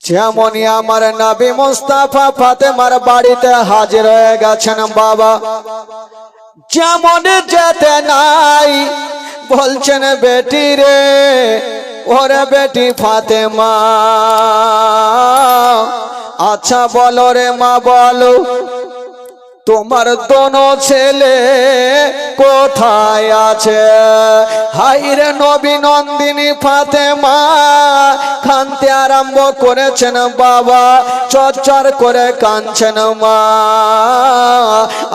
যেমনই আমার নবী মুস্তাফা ফাতেমার বাড়িতে হাজির হয়ে গেছেন বাবা, যেমন যেতে নাই বলছেন বেটি রে, ওরে বেটি ফাতেমা, আচ্ছা বলো রে মা বলো, তোমার দোনো ছেলে কোথায় আছে? হাইরে নবী নন্দিনী ফাতেমা কাঁদতে আরম্ভ করেছেন বাবা, চরচর করে কাঁদছেন মা।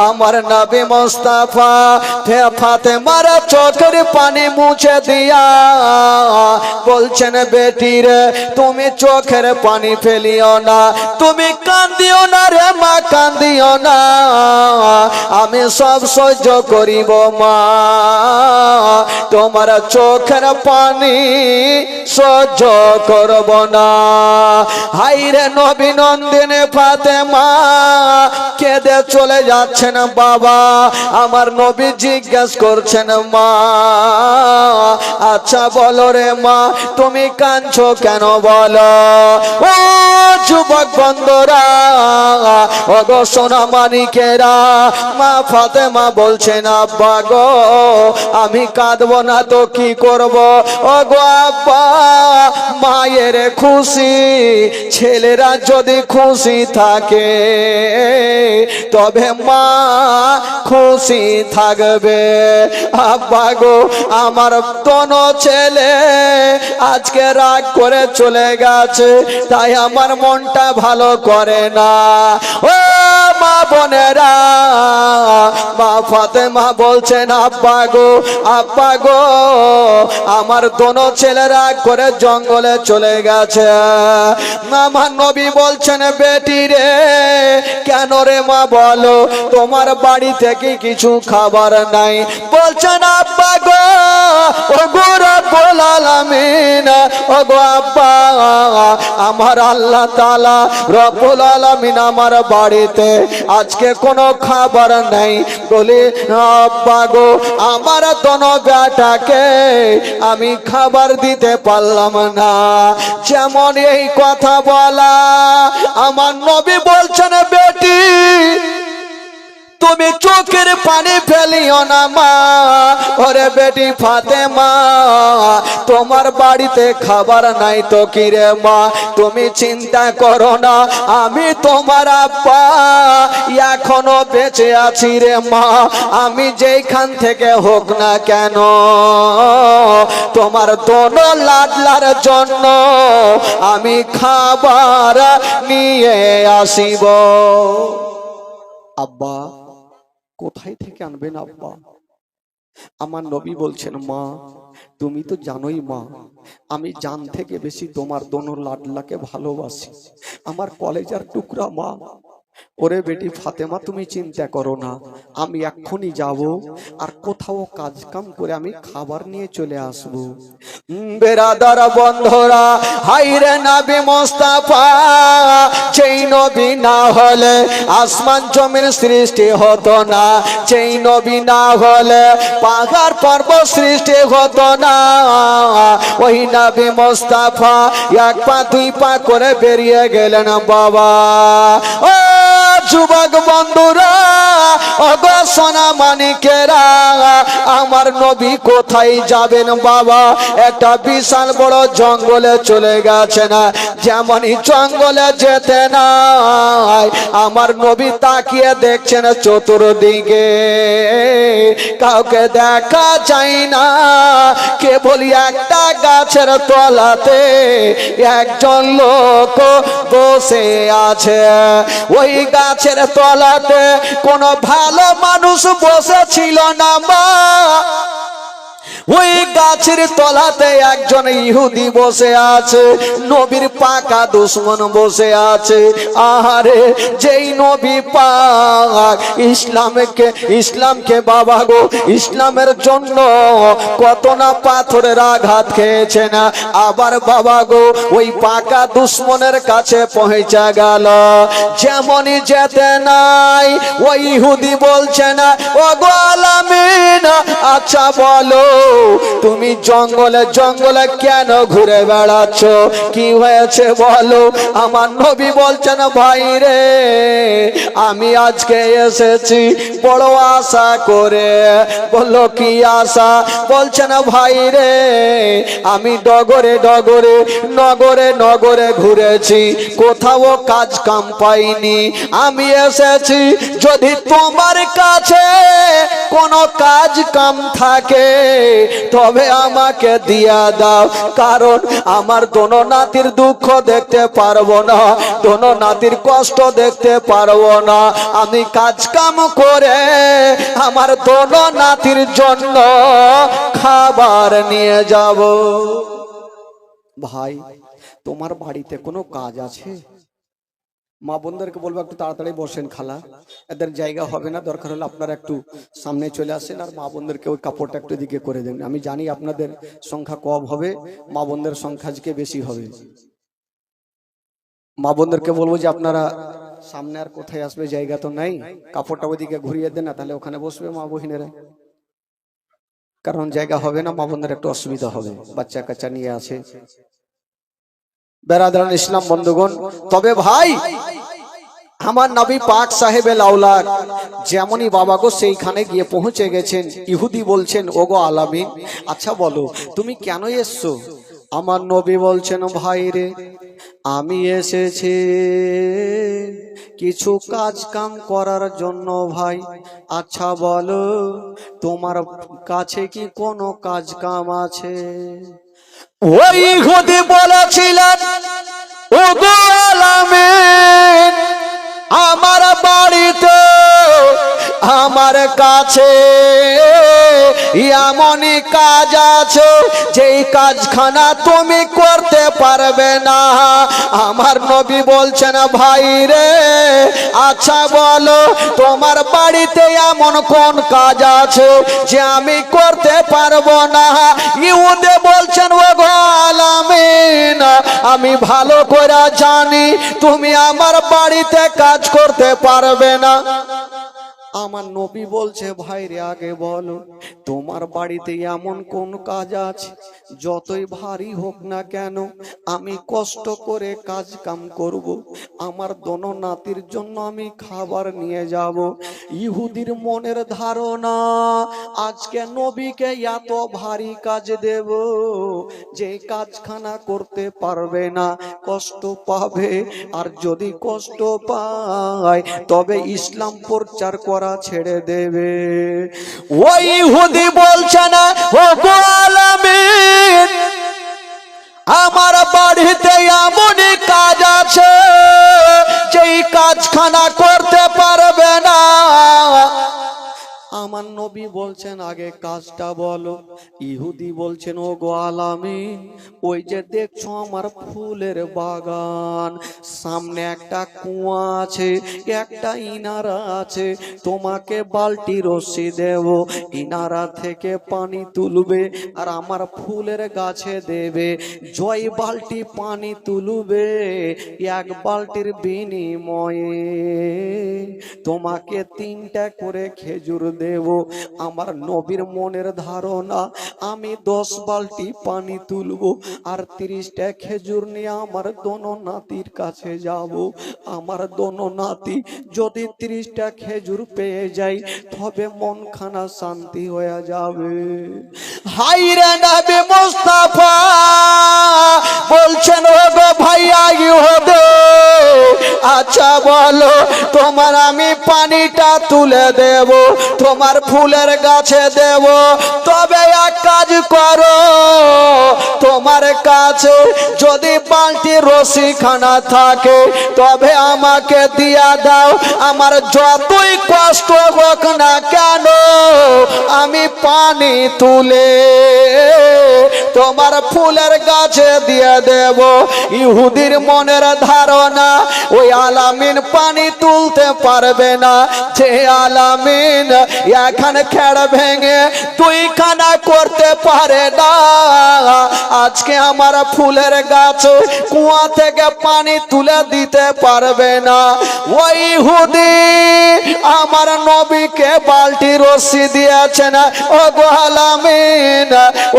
আমার নবী মুস্তাফা ফাতেমার চোখের পানি মুছে দিয়া বলছেন বেটি রে, তুমি চোখের পানি ফেলিও না, তুমি কান্দিও না রে মা, কান্দিও না, আমি সব সহ্য করিব মা, তোমার চোখের পানি সহ্য করব না। হাইরে নবী নন্দিনী ফাতেমা কেঁদে চলে যাচ্ছেন বাবা। আমার নবী জিজ্ঞেস করছেন মা, আচ্ছা বলো রে মা, তুমি কাঁদছো কেন বলো? ও যুবক বন্ধুরা, ও গো সোনা মানিকেরা, মা ফাতেমা বলছেন আব্বা গো আমি কাঁদবো না তো কি করব? ও গো আব্বা, মায়ের খুশি, ছেলেরা যদি খুশি থাকে তবে মা খুশি থাকবে। আব্বা গো আমার দোনো ছেলে আজকে রাগ করে চলে গেছে, তাই আমার মনটা ভালো করে না। ও মা বোনেরা, মা ফাতেমা বলছেন আব্বা গো, আব্বা গো আমার দোনো ছেলে রাগ করে জঙ্গলে চলে গেছে। আমার নবী বলছেন বেটি রে, কেন রে মা বলো, তোমার বাড়ি থেকে কিছু খাবার নাই? বলছেন আব্বা গো, ও গো রব্বুল আলামিন, ও গো আব্বা আমার আল্লাহ তাআলা রব্বুল আলামিন আমার বাড়িতে আজকে কোনো খাবার নাই। বলি আব্বা গো আমার দোনো বেটাকে আমি খাবার দিতে পারলাম না। যেমন এই কথা বলা, আমার নবী বলছেন বেটি তুমি চোখের পানি ফেলিও না মা, ওরে বেটি ফাতেমা তোমার বাড়িতে খাবার নাই তো কি রে মা, তুমি চিন্তা করো না, আমি তোমার আব্বা এখনো বেঁচে আছি রে মা, আমি যেখান থেকে হোক না কেন তোমার দোনো লাডলার জন্য আমি খাবার নিয়ে আসিব। আব্বা কোথায় থেকে আনবেন আব্বা? আমার নবী বলছেন মা তুমি তো জানোই মা, আমি জান থেকে বেশি তোমার দোনো লাডলাকে ভালোবাসি, আমার কলেজার টুকরা মা। ওরে বেটি ফাতেমা তুমি চিন্তা করো না, আমি এক্ষুনি যাব আর কোথাও কাজ কাম করে আমি খাবার নিয়ে চলে আসব। বেরাদার বন্ধুরা, হাইরে নবী মুস্তাফা যেই নবী না হলে আসমান জমির সৃষ্টি হতো না, যেই নবী না হলে পাহাড় পর্বত সৃষ্টি হতো না, ওই নবী মুস্তাফা এক পা দুই পা করে বেরিয়ে গেলেন বাবা। ও যুবক বন্ধুরা, ওগো সোনা মানিকেরা, আমার নবী কোথায় যাবেন বাবা? একটা বিশাল বড় জঙ্গলে চলে গেছেন। যেমনই জঙ্গলে যেতে নাই আমার নবী তাকিয়ে দেখছেন চতুর্দিকে, কাউকে দেখা যায় না, কেবল একটা গাছের তলাতে একজন লোক বসে আছে। ওই গাছের তলাতে কোনো ভালো মানুষ বসেছিল না মা, ওই গাছের তলাতে একজন ইহুদি বসে আছে, নবীর পাকা দুশমন বসে আছে। আহারে যেই নবী পাক ইসলামকে বাবা গো ইসলামের জন্য কত না পাথরের আঘাত খেয়েছে না, আবার বাবা গো ওই পাকা দুশমনের কাছে পৌঁছে গেল। যেমনই যেতে নাই ওই ইহুদি বলছে না, ও গো আলামিন আচ্ছা বলো তুমি জঙ্গলে জঙ্গলে কেন ঘুরে বেড়াচ্ছ, কি হয়েছে বলো? আমার নবী বলছেন ভাই রে, আমি আজকে এসেছি বড় আশা করে। বললো কি আশা? বলছেন ভাই রে, আমি ডগরে ডগরে নগরে নগরে ঘুরেছি, কোথাও কাজ কাম পাইনি। আমি এসেছি যদি তোমার কাছে কোনো কাজ কাম থাকে তবে আমাকে দিয়া দাও, কারণ আমার দোনো নাতির দুঃখ দেখতে পারবো না, দোনো নাতির কষ্ট দেখতে পারবো না। আমি কাজ কাম করে আমার দোনো নাতির জন্য খাবার নিয়ে যাব। ভাই, তোমার বাড়িতে কোনো কাজ আছে? মা বোনদেরকে বলবো একটু তাড়াতাড়ি বসেন, খালা এদের জায়গা হবে না, দরকার হলে আপনারা একটু সামনে চলে আসেন আর মা বোনদেরকে ওই কাপড়টা একটু দিকে করে দেন। আমি জানি আপনাদের সংখ্যা কম হবে, মা বোনদের সংখ্যা আজকে বেশি হবে। মা বোনদেরকে বলবো যে আপনারা সামনে আর কোথায় আসবে, জায়গা তো নাই, কাপড়টা ওইদিকে ঘুরিয়ে দেন না, তাহলে ওখানে বসবে মা বহিনেরা, কারণ জায়গা হবে না, মা বোনদের একটু অসুবিধা হবে, বাচ্চা কাচ্চা নিয়ে আছে। বেরাদারান ইসলাম বন্ধুগণ, তবে ভাই আমার নবী পাক সাহেবের আওলাদ যেমনই বাবা গো সেইখানে গিয়ে পৌঁছে গেছেন। ইহুদি বলছেন ওগো আলামিন, আচ্ছা বলো তুমি কেন এসছো? আমার নবী বলছেন ভাই রে, আমি এসেছি কিছু কাজ কাম করার জন্য ভাই। আচ্ছা বলো তোমার কাছে কি কোনো কাজ কাম আছে? ওই ইহুদি বলেছিলেন ওগো আলামিন, আমার বাড়িতে আমার কাছে এমনই কাজ আছে যেই কাজখানা তুমি করতে পারবে না। আমার নবী বলছেন ভাই রে, আচ্ছা বলো তোমার বাড়িতে এমন কোন কাজ আছে যে আমি করতে পারবো না? ইহুদি বলছেন ওগো আলামিন, আমি ভালো করে জানি তুমি আমার বাড়িতে কাজ করতে পারবে না। আমার নবী বলছে ভাই রে, আগে বলো তোমার বাড়িতে এমন কোন কাজ আছে যতই ভারী হোক না কেন আমি কষ্ট করে কাজ কাম করব, আমার দোনো নাতির জন্য আমি খাবার নিয়ে যাব। ইহুদির মনের ধারণা আজকে নবীকে এত ভারী কাজ দেব যে কাজখানা করতে পারবে না, কষ্ট পাবে, আর যদি কষ্ট পায় তবে ইসলাম প্রচার করা ছেড়ে দেবে। ওই ইহুদি বলছে না ওগো আলামিন, আমার বাড়িতে এমনই কাজ আছে যেই কাজখানা করতে পারবে না। আমার নবী বলছেন আগে কাজটা বলো। ইহুদি বলছেন ওগো আলামিন, ওই যে দেখছো আমার ফুলের বাগান, সামনে একটা কুয়া আছে, একটা ইনারা আছে, তোমাকে বালতি রশ্মি দেব, ইনারা থেকে পানি তুলবে আর আমার ফুলের গাছে দেবে, জয় বালতি পানি তুলবে, এক বালতির বিনিময়ে তোমাকে 3টা করে খেজুর দেব। আমার নবীর মনের ধারণা আমি 10 বালতি পানি তুলবো আর 30টা খেজুর নিয়ে আমার দোনো নাতির কাছে যাব। আমার দোনো নাতি যদি 30টা খেজুর পেয়ে যায় তবে মনখানা শান্তি হয়ে যাবে। হাইরে নবী মুস্তাফা বলছেন ওগো ভাইয়া ইহুদি, আচ্ছা বলো তোমার আমি পানিটা তুলে দেব, তোমার ফুলের গাছে দেব, তবে এক কাজ করো, তোমার কাছে যদি বালতি রশি খানা থাকে তবে আমাকে দিয়া দাও, আমার যতই কষ্ট হোক না কেন আমি পানি তুলে তোমার ফুলের গাছে দিয়ে দেব। ইহুদির মনের ধারণা ওই আলামিন পানি তুলতে পারবে না। যে আলামিন এখানে খেড় ভেঙে দুইখানা করতে পারে না, আজকে আমার ফুলের গাছে কুয়া থেকে পানি তুলে দিতে পারবে না। ওই ইহুদি আমার নবীকে বালতি রশি দিয়েছেন। ও গো আলামিন,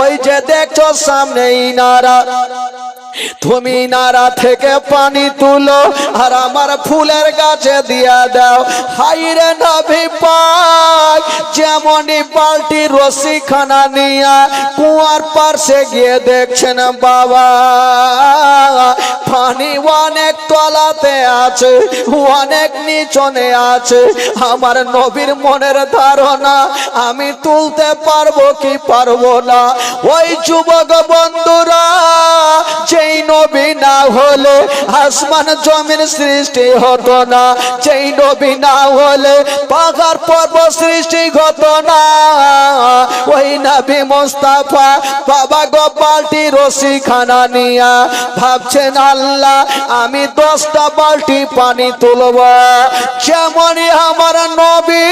ওই যে দেখছো সামনে ইনারা, তুমি নারা থেকে পানি তুলো আর আমার ফুলের গাছে দিয়া দাও। হাইরে নবী পাক যেমনই বালতি রশি খানা নিয়া কুয়ার পাশে গিয়ে দেখছেন বাবা পানি অনেক তলাতে আছে, অনেক নিচনে আছে। আমার নবীর মনের ধারণা আমি তুলতে পারবো কি পারবো না। ওই যুবক বন্ধুরা, যেই নবী না হলে আসমান জমিন সৃষ্টি হতো না, যেই নবী না হলে পাহাড় পর্বত সৃষ্টি হতো না, ওই নবী মুস্তাফা বাবা গো বালতি রশি খানা নিয়া ভাবছেন আল্লাহ আমি 10টা বালতি পানি তুলব। যেমনই আমার নবী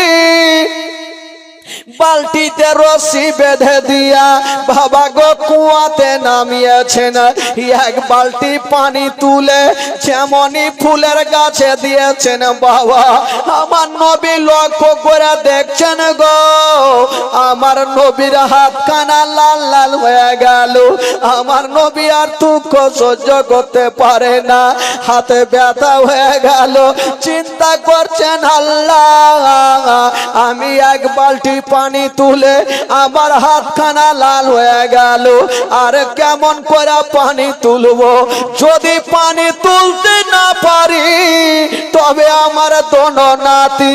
বালতিতে রশি বেঁধে দিয়া বাবা গো কুয়াতে নামিয়েছেন, এক বালতি পানি তুলে যেমনই ফুলের গাছে দিয়েছেন বাবা আমার নবী লক্ষ্য করে দেখছেন গো আমার নবীর হাত কানা লাল লাল হয়ে গেল। আমার নবী আর দুঃখ সহ্য করতে পারে না, হাতে ব্যথা হয়ে গেল। চিন্তা করছেন আল্লাহ আমি এক বালতি পানি তুলে আমার হাতখানা লাল হয়ে গেল, আর কেমন করে পানি তুলবো? যদি পানি তুলতে না পারি তবে আমার দোনো নাতি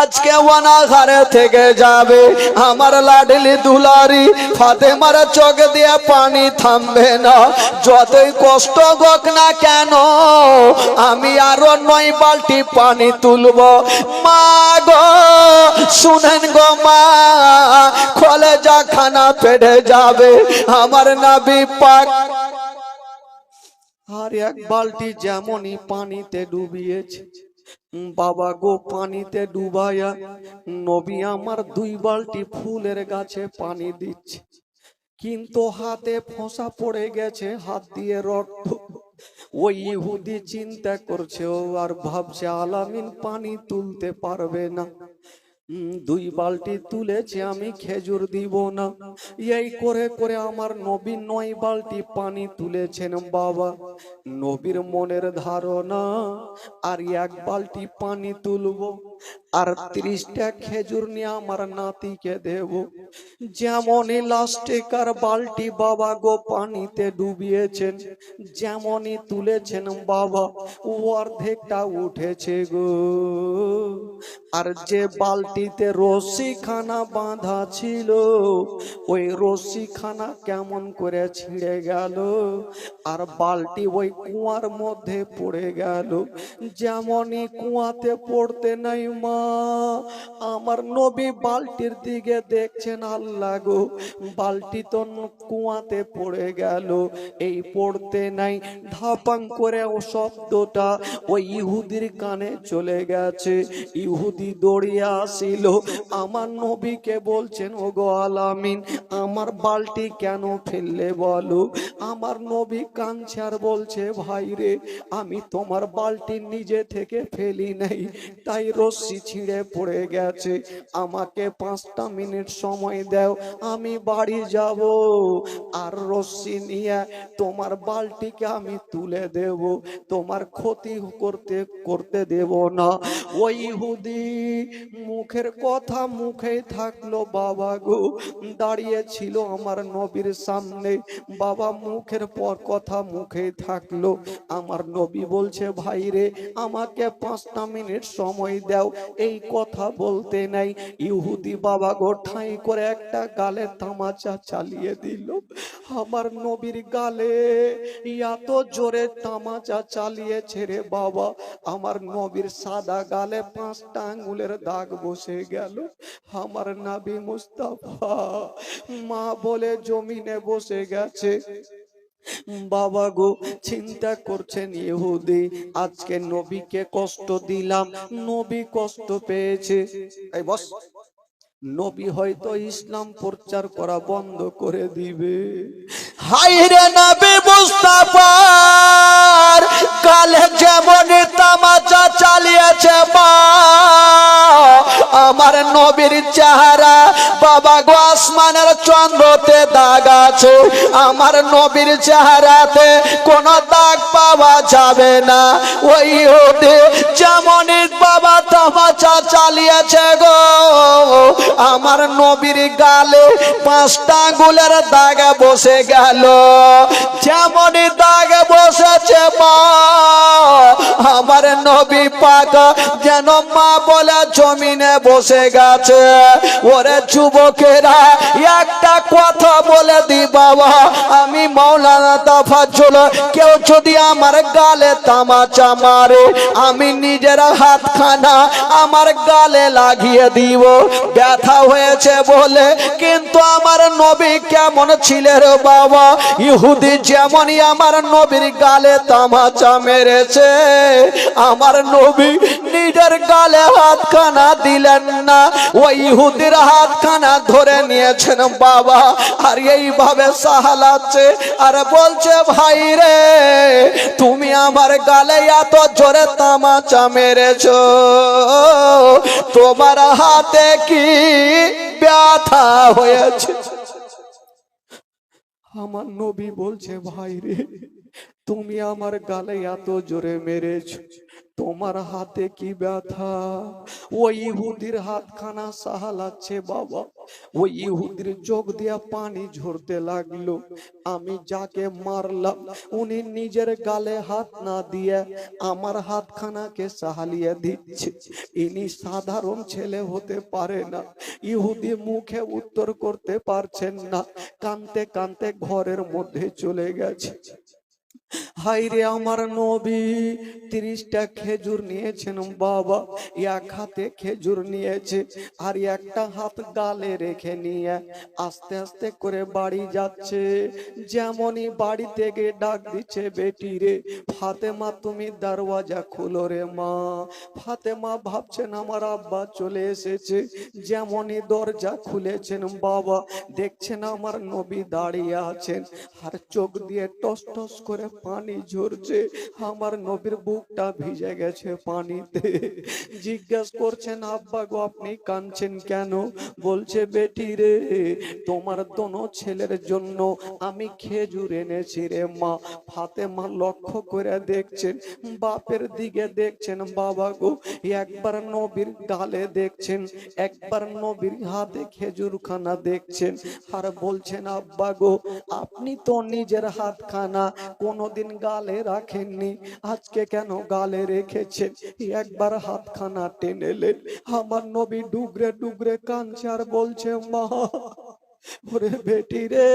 আজকে অনাহারে থেকে যাবে। আমার লাডলি দুলারি ফাতেমার চোখ দিয়ে পানি থামবে না, যতই কষ্ট হোক না কেন আমি আরো 9 বালতি পানি তুলব। মা গো শুনেন গো মা, কলেজা খানা পেটে যাবে আমার নবী পাক। আর এক বালতি যেমনই পানিতে ডুবিয়েছে বাবা গো পানিতে ডুবাইয়া নবী আমার 2 বালতি ফুলের গাছে পানি দিচ্ছে, কিন্তু হাতে ফোঁসা পড়ে গেছে, হাত দিয়ে রক্ত। ওই ইহুদি চিন্তা করছে ও আর ভাবছে আলামিন পানি তুলতে পারবে না, 2 বালতি তুলেছে আমি খেজুর দিব না। এই করে করে আমার নবী 9 বালতি পানি তুলেছেন বাবা। নবীর মনের ধারণা আর 1 বালতি পানি তুলবো আর 30টা খেজুর নিয়ে আমার নাতিকে দেব। যেমনই লাস্টে কার বালতি বাবা গো পানিতে ডুবিয়েছেন, যেমনই তুলেছেন বাবা অর্ধেকটা উঠেছে গো। আর যে বালতিতে রশি খানা বাঁধা ছিল ওই রশি খানা কেমন করে ছিঁড়ে গেল আর বালতি ওই কুয়ার মধ্যে পড়ে গেল। যেমনই কুয়াতে পড়তে নাই মা আমার নবী বালতির দিকে দেখছেন, আল্লাহ গো বালতি তো কুয়াতে পড়ে গেল। এই পড়তে নাই ধাপাং করে ও শব্দটা ওই ইহুদির কানে চলে গেছে। ইহুদি দৌড়িয়ে আসিল, আমার নবীকে বলছেন ও গো আলামিন আমার বালতি কেন ফেললে বলো? আমার নবী কাঁদছে আর বলছে ভাই রে আমি তোমার বালতি নিজে থেকে ফেলি নাই, তাই রশি ছিঁড়ে পড়ে গেছে। আমাকে 5টা মিনিট সময় দাও, আমি বাড়ি যাব আর রশি নিয়ে তোমার বালতিকে আমি তুলে দেব, তোমার ক্ষতি করতে দেব না। ওই ইহুদি মুখের কথা মুখেই থাকলো বাবা গো, দাঁড়িয়ে ছিল আমার নবীর সামনে বাবা, মুখের পর কথা মুখেই থাকলো। আমার নবী বলছে ভাই রে আমাকে 5টা মিনিট সময় দাও, এই কথা বলতে নাই। ইহুদি বাবা গো ঠাই করে একটা গালে তামাচা চালিয়ে দিল। আমার নবীর গালে এত জোরে তামাচা চালিয়েছে রে বাবা, আমার নবীর সাদা গালে 5টা আঙ্গুলের দাগ বসে গেল। আমার নবী মুস্তাফা মা বলে জমিনে বসে গেছে। বাবা গো চিন্তা করছেন ইহুদি, আজকে নবীকে কষ্ট দিলাম, নবী কষ্ট পেয়েছে। এই বস, নবী হয়তো ইসলাম প্রচার করা বন্ধ করে দিবে। হায়রে নবী মুস্তাফার কালে যেমন তামাচা চালিয়েছে মা, আমার নবীর চেহারা বাবা গো আসমানের চন্দ্রতে দাগ আছে, আমার নবীর চেহারাতে কোনো দাগ পাওয়া যাবে না। ওই হতে যেমন বাবা তামাচা চালিয়েছে গো, আমার নবীর গালে 5টা আঙ্গুলের দাগ বসে গেল। যেমন দাগ বসেছে মা, আমার নবী পাক যেন মা বলে জমিনে বসে গেছে। ওরে যুবকেরা একটা কথা বলে দি বাবা, আমি মাওলানা তাফাজ্জল, কেউ যদি আমার গালে তামাচা মারে আমি নিজের হাতখানা আমার গালে লাগিয়ে দিব, ব্যথা হয়েছে বলে। কিন্তু আমার নবী কেমন ছিলেন রে বাবা, ইহুদি যেমনই আমার নবীর গালে তামাচা মেরেছে, আমার নবী নিজের গালে হাতখানা দিলেন না, ওই ইহুদির হাতখানা ধরে নিয়েছেন বাবা, আর এইভাবে সাহালাচ্ছে আর বলছে ভাই রে তুমি আমার গালে এত জোরে তামাচা মেরেছো, তোমার হাতে কি ব্যথা হয়েছে? আমার নবী বলছে ভাই রে তুমি আমার গালে এত জোরে মেরেছো, তোমার হাতে কি ব্যথা? ওই ইহুদির হাতখানা সাহালাচ্ছে বাবা, ওই ইহুদির চোখ দিয়া পানি ঝরতে লাগলো। আমি যাকে মারলাম উনি নিজের গালে হাত না দিয়ে আমার হাতখানাকে সাহালিয়ে দিচ্ছে। ইনি সাধারণ ছেলে হতে পারে না। ইহুদি মুখে উত্তর করতে পারছেন না, কানতে কানতে ঘরের মধ্যে চলে গেছে। হাইরে আমার নবী 30টা খেজুর নিয়েছেন বাবা, এক হাতে খেজুর নিয়েছে আর একটা হাত গালে রেখে নিয়ে আস্তে আস্তে করে বাড়ি যাচ্ছে। যেমনই বাড়ি থেকে ডাক দিচ্ছে বেটি রে ফাতেমা তুমি দরওয়াজা খুলো রে মা। ফাতেমা ভাবছেন আমার আব্বা চলে এসেছে, যেমনই দরজা খুলেছেন বাবা দেখছেন আমার নবী দাঁড়িয়ে আছেন আর চোখ দিয়ে টস টস করে পানি ঝরছে, আমার নবীর বুকটা ভিজে গেছে পানিতে। জিজ্ঞেস করছেন আব্বা গো আপনি কাঁদছেন কেন? বলছে বেটি রে তোমার দোনো ছেলের জন্য আমি খেজুর এনেছি রে মা। ফাতেমা লক্ষ্য করে দেখছেন, বাপের দিকে দেখছেন বাবা গো, একবার নবীর গালে দেখছেন, একবার নবীর হাতে খেজুর খানা দেখছেন আর বলছেন আব্বা গো আপনি তো নিজের হাতখানা কোনোদিন গালে রাখেননি, আজকে কেন গালে রেখেছেন? একবার হাতখানা টেনেলেন। আমার নবী ডুগরে ডুগরে কাঁদছে আর বলছে মা ওরে বেটি রে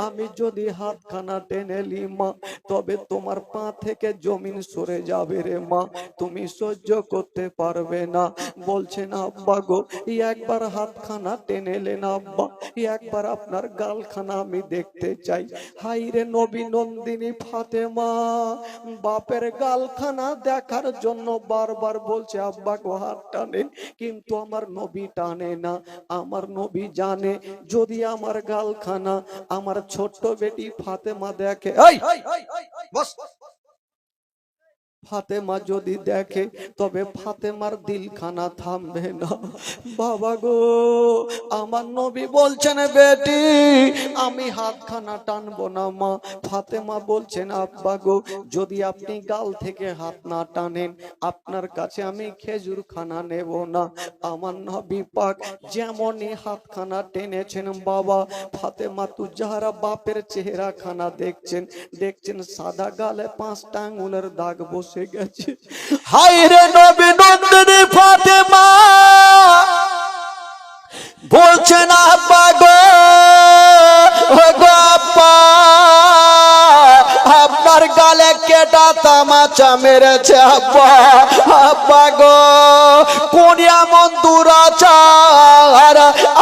আমি যদি হাতখানা টেনেলি মা তবে তোমার পা থেকে জমিন সরে যাবে রে মা, তুমি সহ্য করতে পারবে না। বলছেন আব্বা গো একবার হাতখানা টেনেলেন আব্বা, একবার আপনার গালখানা আমি দেখতে চাই। হাইরে নবী নন্দিনী ফাতেমা বাপের গালখানা দেখার জন্য বারবার বলছে আব্বা গো হাত টানেন, কিন্তু আমার নবী টানে না। আমার নবী জানে যদি আমার গালখানা আমার ছোট্ট বেটি ফাতেমা দেখে, ফাতেমা যদি দেখে তবে ফাতেমার দিলখানা থামবে না। বাবা গো আমার নবী বলছেন বেটি আমি হাতখানা টানবো না মা। ফাতেমা বলছেন আব্বা গো যদি আপনি গাল থেকে হাত না টানেন আপনার কাছে আমি খেজুর খানা নেব না। আমার নবী পাক যেমনই হাতখানা টেনেছেন বাবা, ফাতেমা তু যাহারা বাপের চেহারা খানা দেখছেন, দেখছেন সাদা গালে 5টা আঙ্গুলের দাগ বসে এসে গেছে। হায় রে নবী নন্দিনী ফাতেমা বলছেন আব্বা গো, ও গো আব্বা, আপনার গালে কেটা তামাচা মেরেছে আব্বা। আব্বা গো, কোন এমন দুরাচার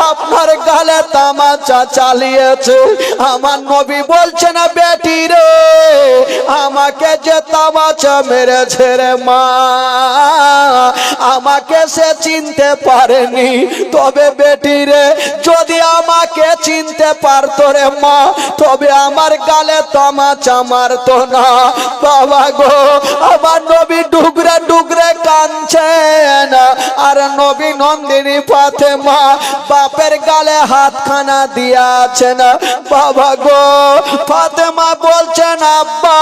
আপনার গালে তামাচা চালিয়েছে? আমার নবী বলছেন বেটি রে, আমাকে যে তামাচা মেরেছে রে মা, আমাকে সে চিনতে পারেনি। তবে বেটি রে, যদি আমাকে চিনতে পারতো রে মা, তবে আমার গালে তামাচা মারতো না। বাবা গো, আমার নবী ডুগরে ডুগরে কাঁদছেন, আর নবী নন্দিনী ফাতেমা বাপের গালে হাতখানা দিয়াছেন। বাবা গো, ফাতেমা বলছেন আব্বা,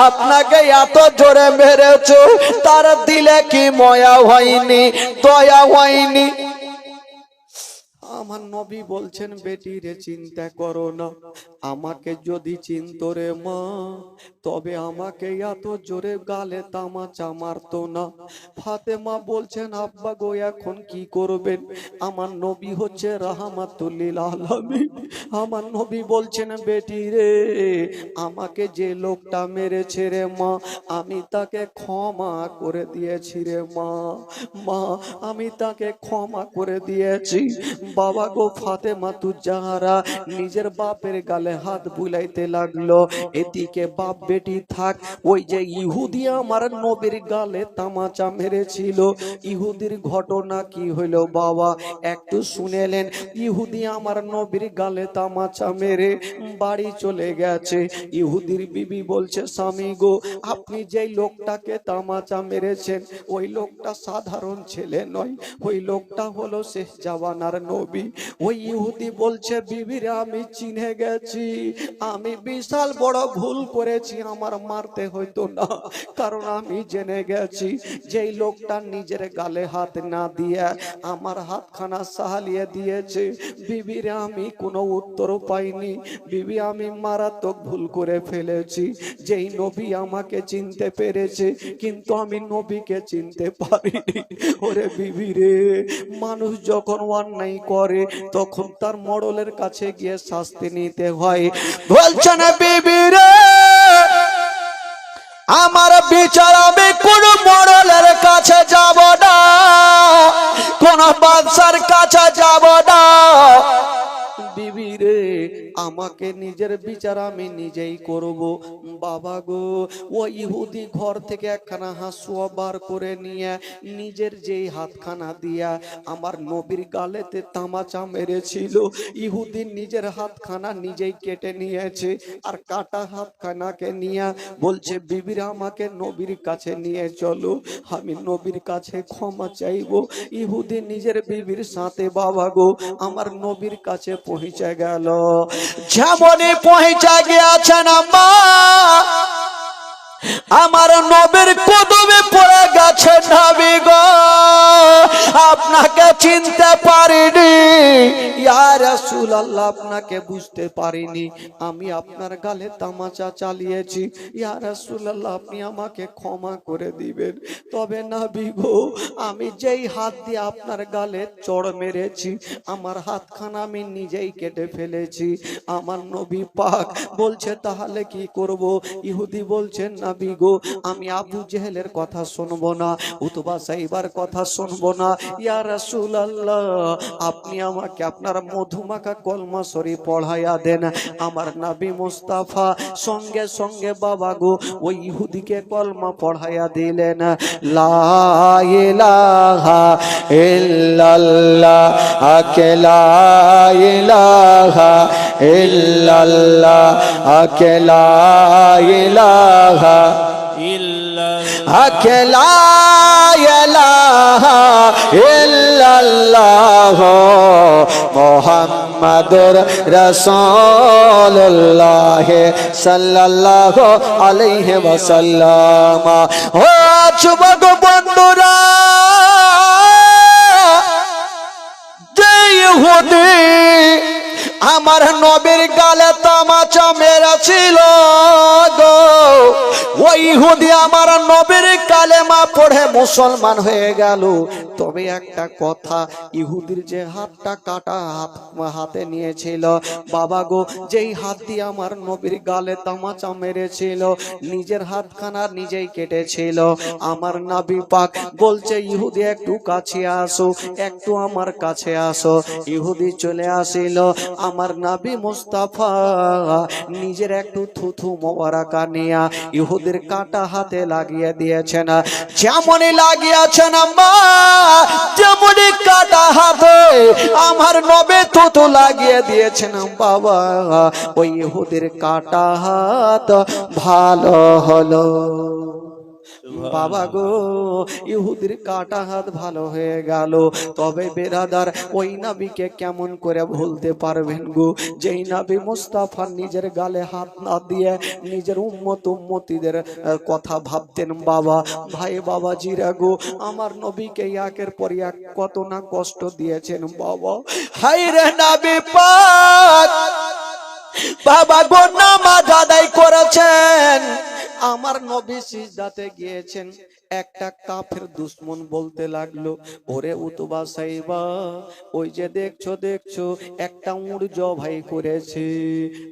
আপনাকে এত জোরে মেরেছে, তার দিলে কি ময়া হয়নি, দয়া হয়নি? আমার নবী বলছেন বেটি রে, চিন্তা করো না, আমাকে যদি চিনতো রে মা, তবে আমাকে এত জোরে গালে তামাচা মারতো না। ফাতেমা বলছেন আব্বা গো, এখন কি করবেন? আমার নবী হচ্ছে রাহমাতুল লিল আলামিন। আমার নবী বলছেন বেটি রে, আমাকে যে লোকটা মেরেছে রে মা, আমি তাকে ক্ষমা করে দিয়েছি রে মা। মা, আমি তাকে ক্ষমা করে দিয়েছি। বাবা গো, ফাতেমা তুজাহারা নিজের বাপের গালে হাত বুলাইতে লাগলো। এদিকে বাপ বেটি থাক, ওই যে ইহুদি আমার নবীর গালে তামাচা মেরেছিল, ইহুদির ঘটনা কি হইলো বাবা একটু শুনেলেন। ইহুদি আমার নবীর গালে তামাচা মেরে বাড়ি চলে গেছে। ইহুদির বিবি বলছে, স্বামী গো, আপনি যেই লোকটাকে তামাচা মেরেছেন, ওই লোকটা সাধারণ ছেলে নয়, ওই লোকটা হলো শেষ জামানার নবী। ওই ইহুদি বলছে, বিবিরে আমি চিনে গেছি, আমি বিশাল বড় ভুল করেছি, আমার মারতে হইতো না, কারণ আমি জেনে গেছি যেই লোকটা নিজের গালে হাত না দিয়ে আমার হাতখানা সাহালিয়ে দিয়েছে, বিবিরে আমি কোনো উত্তর পাইনি। বিবি, আমি মারাত্মক ভুল করে ফেলেছি। যেই নবী আমাকে চিনতে পেরেছে, কিন্তু আমি নবীকে চিনতে পারিনি। ওরে বিবি রে, মানুষ যখন অন্যায় করে তখন তার মডলের কাছে গিয়ে শাস্তি নিতে হয়। বলছেন বিবি রে, আমার বিচার আমি কোন মরলের কাছে যাব না, কোন বাদশার কাছে যাব না। বিবি রে, আমাকে নিজের বিচার আমি নিজেই করব। বাবা গো, ও ইহুদি ঘর থেকে একখানা হাসুয়া বার করে নিয়ে নিজের যেই হাতখানা দিয়া আমার নবীর গালেতে তামাচা মেরেছিল, ইহুদি নিজের হাতখানা নিজেই কেটে নিয়েছে, আর কাটা হাতখানাকে নিয়ে বলছে, বিবিরা আমাকে নবীর কাছে নিয়ে চলো, আমি নবীর কাছে ক্ষমা চাইবো। ইহুদি নিজের বিবির সাথে বাবা গো আমার নবীর কাছে পৌঁছে গেল। যেমনই পৌঁছে গিয়েছেন আম্মা, আমার নবীর কদমে পড়ে গেছে, নবী গো, আপনাকে চিনতে পারিনি। ইয়া রাসূলুল্লাহ, আপনাকে বুঝতে পারিনি, আমি আপনার গালে তামাচা চালিয়েছি। ইয়া রাসূলুল্লাহ, আপনি আমাকে ক্ষমা করে দিবেন। তবে নবী গো, আমি যেই হাত দিয়ে আপনার গালে চড় মেরেছি, আমার হাতখানা আমি নিজেই কেটে ফেলেছি। আমার নবী পাক বলছে, তাহলে কি করব? ইহুদি বলছেন, নবী গো, আমি আবু জেহেলের কথা শুনবো না, উতবা সাইবার কথা শুনবো না। ইয়া রাসূলুল্লাহ, আপনি আমাকে আপনার মধুমাখা কলমা শরীফ পড়াইয়া দেন। আমার নবী মুস্তাফা সঙ্গে সঙ্গে বাবা গো ওই ইহুদিকে কলমা পড়াইয়া দিলেন। লা ইলাহা ইল্লাল্লাহ, লা ইলাহা ইল্লাল্লাহ, লা ইলাহা লা ইলাহা ইল্লাল্লাহ, মুহাম্মাদুর রাসূলুল্লাহ সাল্লাল্লাহু আলাইহি ওয়াসাল্লাম। ও যুবক বন্ধুরা, যে ইহুদি আমার নবীর গালে তামাচা মেরেছিল গো, ওই ওই ইহুদি আমার নবীর কালেমা পড়ে মুসলমান হয়ে গেল। তবে একটা কথা, ইহুদির যে হাতটা কাটা হাতে নিয়েছিল বাবা গো, যেই হাত দিয়ে আমার নবীর গালে তামাচা মেরেছিল, নিজের হাতখানা নিজেই কেটেছিল। আমার নবী পাক বলছে, ইহুদি একটু কাছে আসো, একটু আমার কাছে আসো। ইহুদি চলে আসিল, আমার নবী মুস্তাফা নিজের একটু থুথু মোবারকা নিয়া ইহুদির কাটা হাতে লাগিয়ে দিয়েছেন। যেমনই লাগিয়েছেন মা, যেমনই কাটা হাতে আমার নবী থুথু লাগিয়ে দিয়েছেন বাবা, ওই ইহুদির কাটা হাত ভালো হলো। বাবা গো, ইহুদির কাটা হাত ভালো হয়ে গেল। তবে বেরাদার, ওই নবীকে কেমন করে ভুলতে পারবেন গো, যেই নবী মুস্তাফা নিজের গালে হাত না দিয়ে নিজের উম্মতিদের কথা ভাবতেন। বাবা ভাই বাবা জিরা গো, আমার নবীকে একের পর এক কত না কষ্ট দিয়েছেন বাবা। হায় রে নবী পাক, বাবা গো নামাজ আদায় করেছেন, আমার নবী সিজদাতে গিয়েছেন। একটা কাফের দুশমন বলতে লাগলো, ওরে উতবা সাইবা, ওই যে দেখছো একটা উট জবাই করেছে,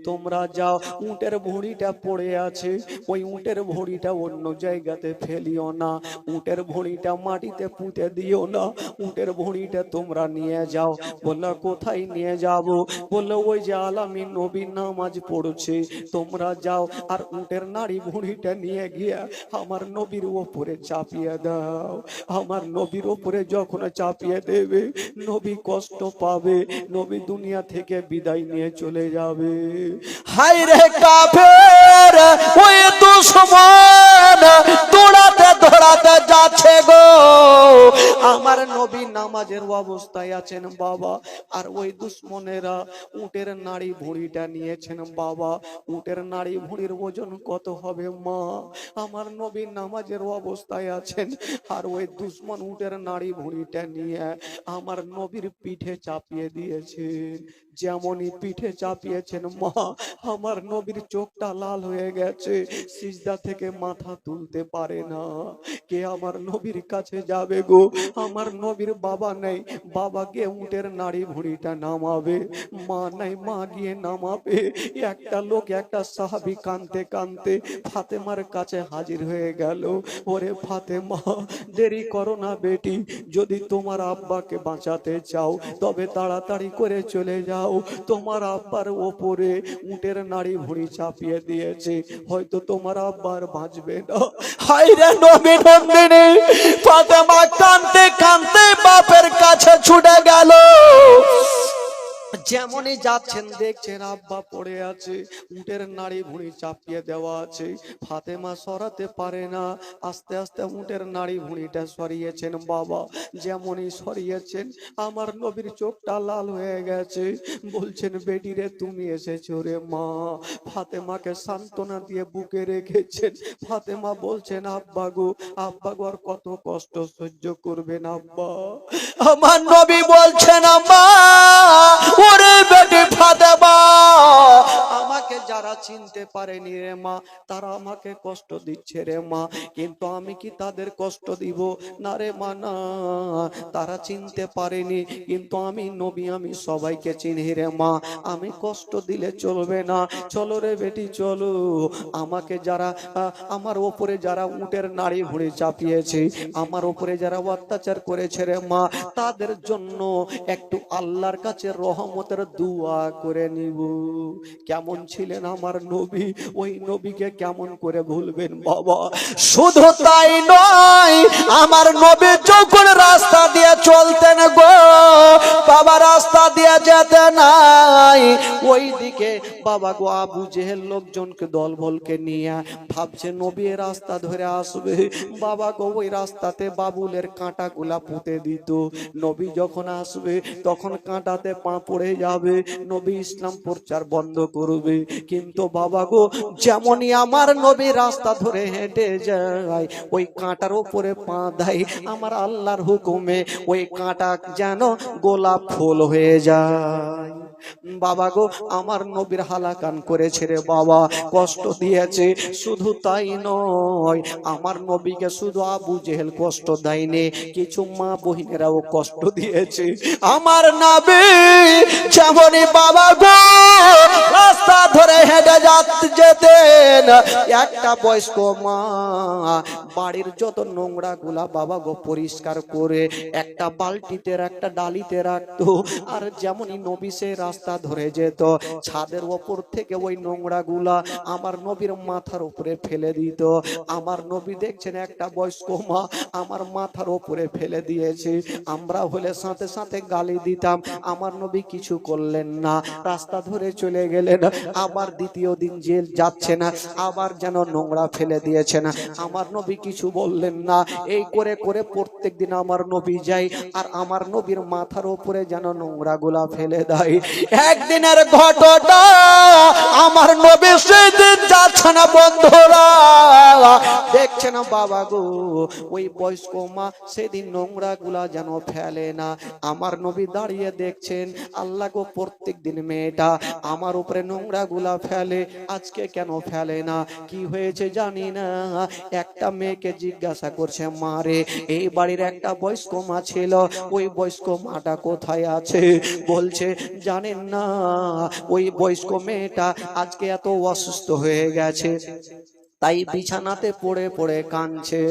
তোমরা যাও, উটের ভুঁড়িটা পড়ে আছে, ওই উটের ভুঁড়িটা অন্য জায়গাতে ফেলিও না, উটের ভুঁড়িটা মাটিতে পুঁতে দিও না, উটের ভুঁড়িটা তোমরা নিয়ে যাও। বললো কোথায় নিয়ে যাব? বললো ওই যে আলামী নবী নামাজ পড়ছে, তোমরা যাও আর উটের নাড়ি ভুঁড়িটা নিয়ে গিয়া আমার নবীর ওপরে চাপিয়ে দাও। আমার নবীর ওপরে যখন চাপিয়ে দেবে, নবী কষ্ট পাবে, নবী দুনিয়া থেকে বিদায় নিয়ে চলে যাবে। হায় রে কাফের, ওই দুশমন দৌড়াতে দৌড়াতে যাচ্ছে গো, আমার নবী নামাজের অবস্থায় আছেন বাবা, আর ওই দুশমনেরা উটের নাড়ি ভুঁড়িটা নিয়েছেন বাবা। উটের নাড়ি ভুঁড়ির ওজন কত হবে মা? আমার নবী নামাজের অবস্থায় আছেন, আর ওই দুশমন উটের নাড়ি ভুঁড়িটা নিয়ে আমার নবীর পিঠে চাপিয়ে দিয়েছেন। যেমনই পিঠে চাপিয়েছেন মা, আমার নবীর চোখটা লাল হয়ে গেছে, সিজদা থেকে মাথা তুলতে পারে না। কে আমার নবীর কাছে যাবে গো? আমার নবীর বাবা নেই, বাবা গিয়ে উটের নাড়ি ভুঁড়িটা নামাবে, মা নাই, মা গিয়ে নামাবে। একটা লোক, একটা সাহাবী কাঁদতে কাঁদতে ফাতেমার কাছে হাজির হয়ে গেল। ওরে ফাতেমা, দেরি করো না বেটি, যদি তোমার আব্বাকে বাঁচাতে চাও তবে তাড়াতাড়ি করে চলে যাও, তোমার আব্বার ওপরে উটের নাড়ি ভুঁড়ি চাপিয়ে দিয়েছে, হয়তো তোমার আব্বার বাঁচবে না। হায় রে নবী নন্দিনী, ফাতেমা কাঁদতে কাঁদতে বাপের কাছে ছুটে গেল। যেমনই যাচ্ছেন দেখছেন আব্বা পড়ে আছে, উটের নাড়ি ভুঁড়ি চাপিয়ে দেওয়া আছে, ফাতেমা সরাতে পারে না, আস্তে আস্তে উটের নাড়ি ভুঁড়িটা সরিয়েছেন বাবা। যেমনই সরিয়েছেন আমার নবীর চোখটা লাল হয়ে গেছে, বলছেন বেটি রে তুমি এসেছো রে মা। ফাতেমাকে সান্ত্বনা দিয়ে বুকে রেখেছেন। ফাতেমা বলছেন আব্বা গো আর কত কষ্ট সহ্য করবেন আব্বা। আমার নবী বলছেন আম্মা, ওরে বেটি ফাতেমা, আমাকে যারা চিনতে পারেনি রে মা, তারা আমাকে কষ্ট দিচ্ছে রে মা, কিন্তু আমি কি তাদের কষ্ট দিব? না রে মা না, তারা চিনতে পারেনি, কিন্তু আমি নবী, আমি সবাইকে চিনি রে মা, আমি কষ্ট দিলে চলবে না। চলো রে বেটি চলো, আমাকে যারা আমার ওপরে যারা উটের নাড়ি ভুঁড়ি চাপিয়েছে, আমার ওপরে যারা অত্যাচার করেছে রে মা, তাদের জন্য একটু আল্লাহর কাছে রহমতের দোয়া করে নিব। কেমন ছিলেন আমার নবী, ওই নবীকে কেমন করে ভুলবেন বাবা? শুধু তাই নয়, আমার নবী যখন রাস্তা দিয়ে চলতেন গো বাবা, রাস্তা দিয়ে যেতে নাই, ওই দিকে বাবা গো আবু জেহেল লোকজনকে দলবলকে নিয়ে ভাবছে নবী রাস্তা ধরে আসবে, বাবা গো ওই রাস্তাতে বাবুলের কাঁটা গুলা পুঁতে দিত, নবী যখন আসবে তখন কাঁটাতে পা পড়ে যাবে, নবী ইসলাম প্রচার বন্ধ করবে। কিন্তু বাবা গো যেমনই আমার নবী রাস্তা ধরে হেঁটে যায়, ওই কাঁটার উপরে পা দেয়, আমার আল্লাহর হুকুমে ওই কাঁটা যেন গোলাপ ফুল হয়ে যায়। বাবা গো আমার নবীর হালাকান করেছে রে বাবা, কষ্ট দিয়েছে। শুধু তাই নয়, আমার নবীকে শুধু আবু জেহেল কষ্ট দেয়নি, কিছু মা বহিনেরাও কষ্ট দিয়েছে। আমার নবী যেমনই বাবা গো রাস্তা ধরে হেঁটে যেতেন, একটা বয়স্ক মা বাড়ির যত নোংরা গুলা বাবা গো পরিষ্কার করে একটা বালতিতে একটা ডালিতে রাখতো। আর যেমনই নবী সে রাস্তা ধরে যেত, ছাদের ওপর থেকে ওই নোংরা গুলা আমার নবীর মাথার উপরে ফেলে দিত। আমার নবী দেখছেন একটা বয়স্ক মা আমার মাথার উপরে ফেলে দিয়েছে, আমরা হলে সাথে সাথে গালি দিতাম, আমার নবী কিছু করলেন না, রাস্তা ধরে চলে গেলেন। আবার দ্বিতীয় দিন জেল যাচ্ছে না, আবার যেন নোংরা ফেলে দিয়েছে না, আমার নবী কিছু বললেন না। এই করে করে প্রত্যেক দিন আমার নবী যায় আর আমার নবীর মাথার উপরে যেন নোংরা গুলা ফেলে দেয়। একদিনের ঘটনা, আমার নবী সেদিন যাচ্ছে না বন্ধুরা, দেখছে না বাবা গো ওই বয়স্ক মা সেদিন নোংরা গুলা যেন ফেলে না। আমার নবী দাঁড়িয়ে দেখছেন, আল্লাহ গো প্রত্যেক দিন মেয়েটা আমার উপরে নোংরা গুলা ফেলে, আজকে কেন ফেলে না, কি হয়েছে জানি না। একটা মেয়েকে জিজ্ঞাসা করছে, মা রে এই বাড়ির একটা বয়স্ক মা ছিল, ওই বয়স্ক মাটা কোথায় আছে? বলছে জানেন না, ওই বয়স্ক মেয়েটা আজকে এত অসুস্থ হয়ে গেছে, তাই বিছানাতে পড়ে পড়ে কাঁদছে।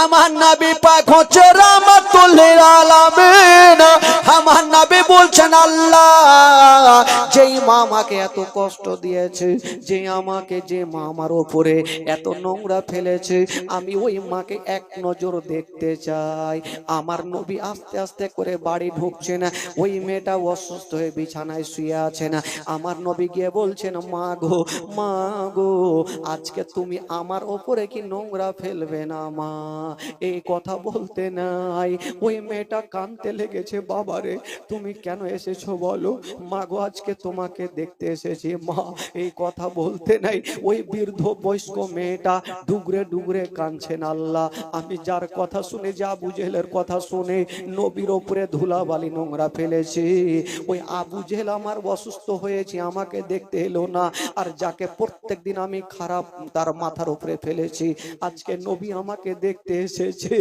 আমার নবী পাক হচ্ছে রাহমাতুল লিল আলামিন। আমার নবী বলছেন, আল্লাহ যেই মা আমাকে এত কষ্ট দিয়েছে, যে আমাকে যে মা আমার উপরে এত নোংরা ফেলেছে, আমি ওই মাকে এক নজর দেখতে চাই। আমার নবী আস্তে আস্তে করে বাড়ি ঢুকছে না, ওই মেয়েটা অসুস্থ হয়ে বিছানায় শুয়ে আছে না। আমার নবী গিয়ে বলছেন, মা গো মা গো, আজকে তুমি আমার ওপরে কি নোংরা ফেলবে না মা? এই কথা বলতে নাই, ওই মেয়েটা কাঁদতে লেগেছে, বাবারে তুমি কেন এসেছো বলো? মা গো আজকে তোমাকে দেখতে এসেছি মা। এই কথা বলতে নাই, ওই বৃদ্ধ বয়স্ক মেয়েটা ডুগরে ডুগরে কাঁদছেন। আল্লাহ, আমি যার কথা শুনে, যা আবু জেহেলের কথা শুনে নবীর ওপরে ধুলাবালি নোংরা ফেলেছি, ওই আবু জেহেল আমার অসুস্থ হয়েছে আমাকে দেখতে এলো না, আর যাকে প্রত্যেক দিন আমি খারাপ তার মাথার উপরে ফেলেছি, আজকে নবী আমাকে দেখতে এসেছে।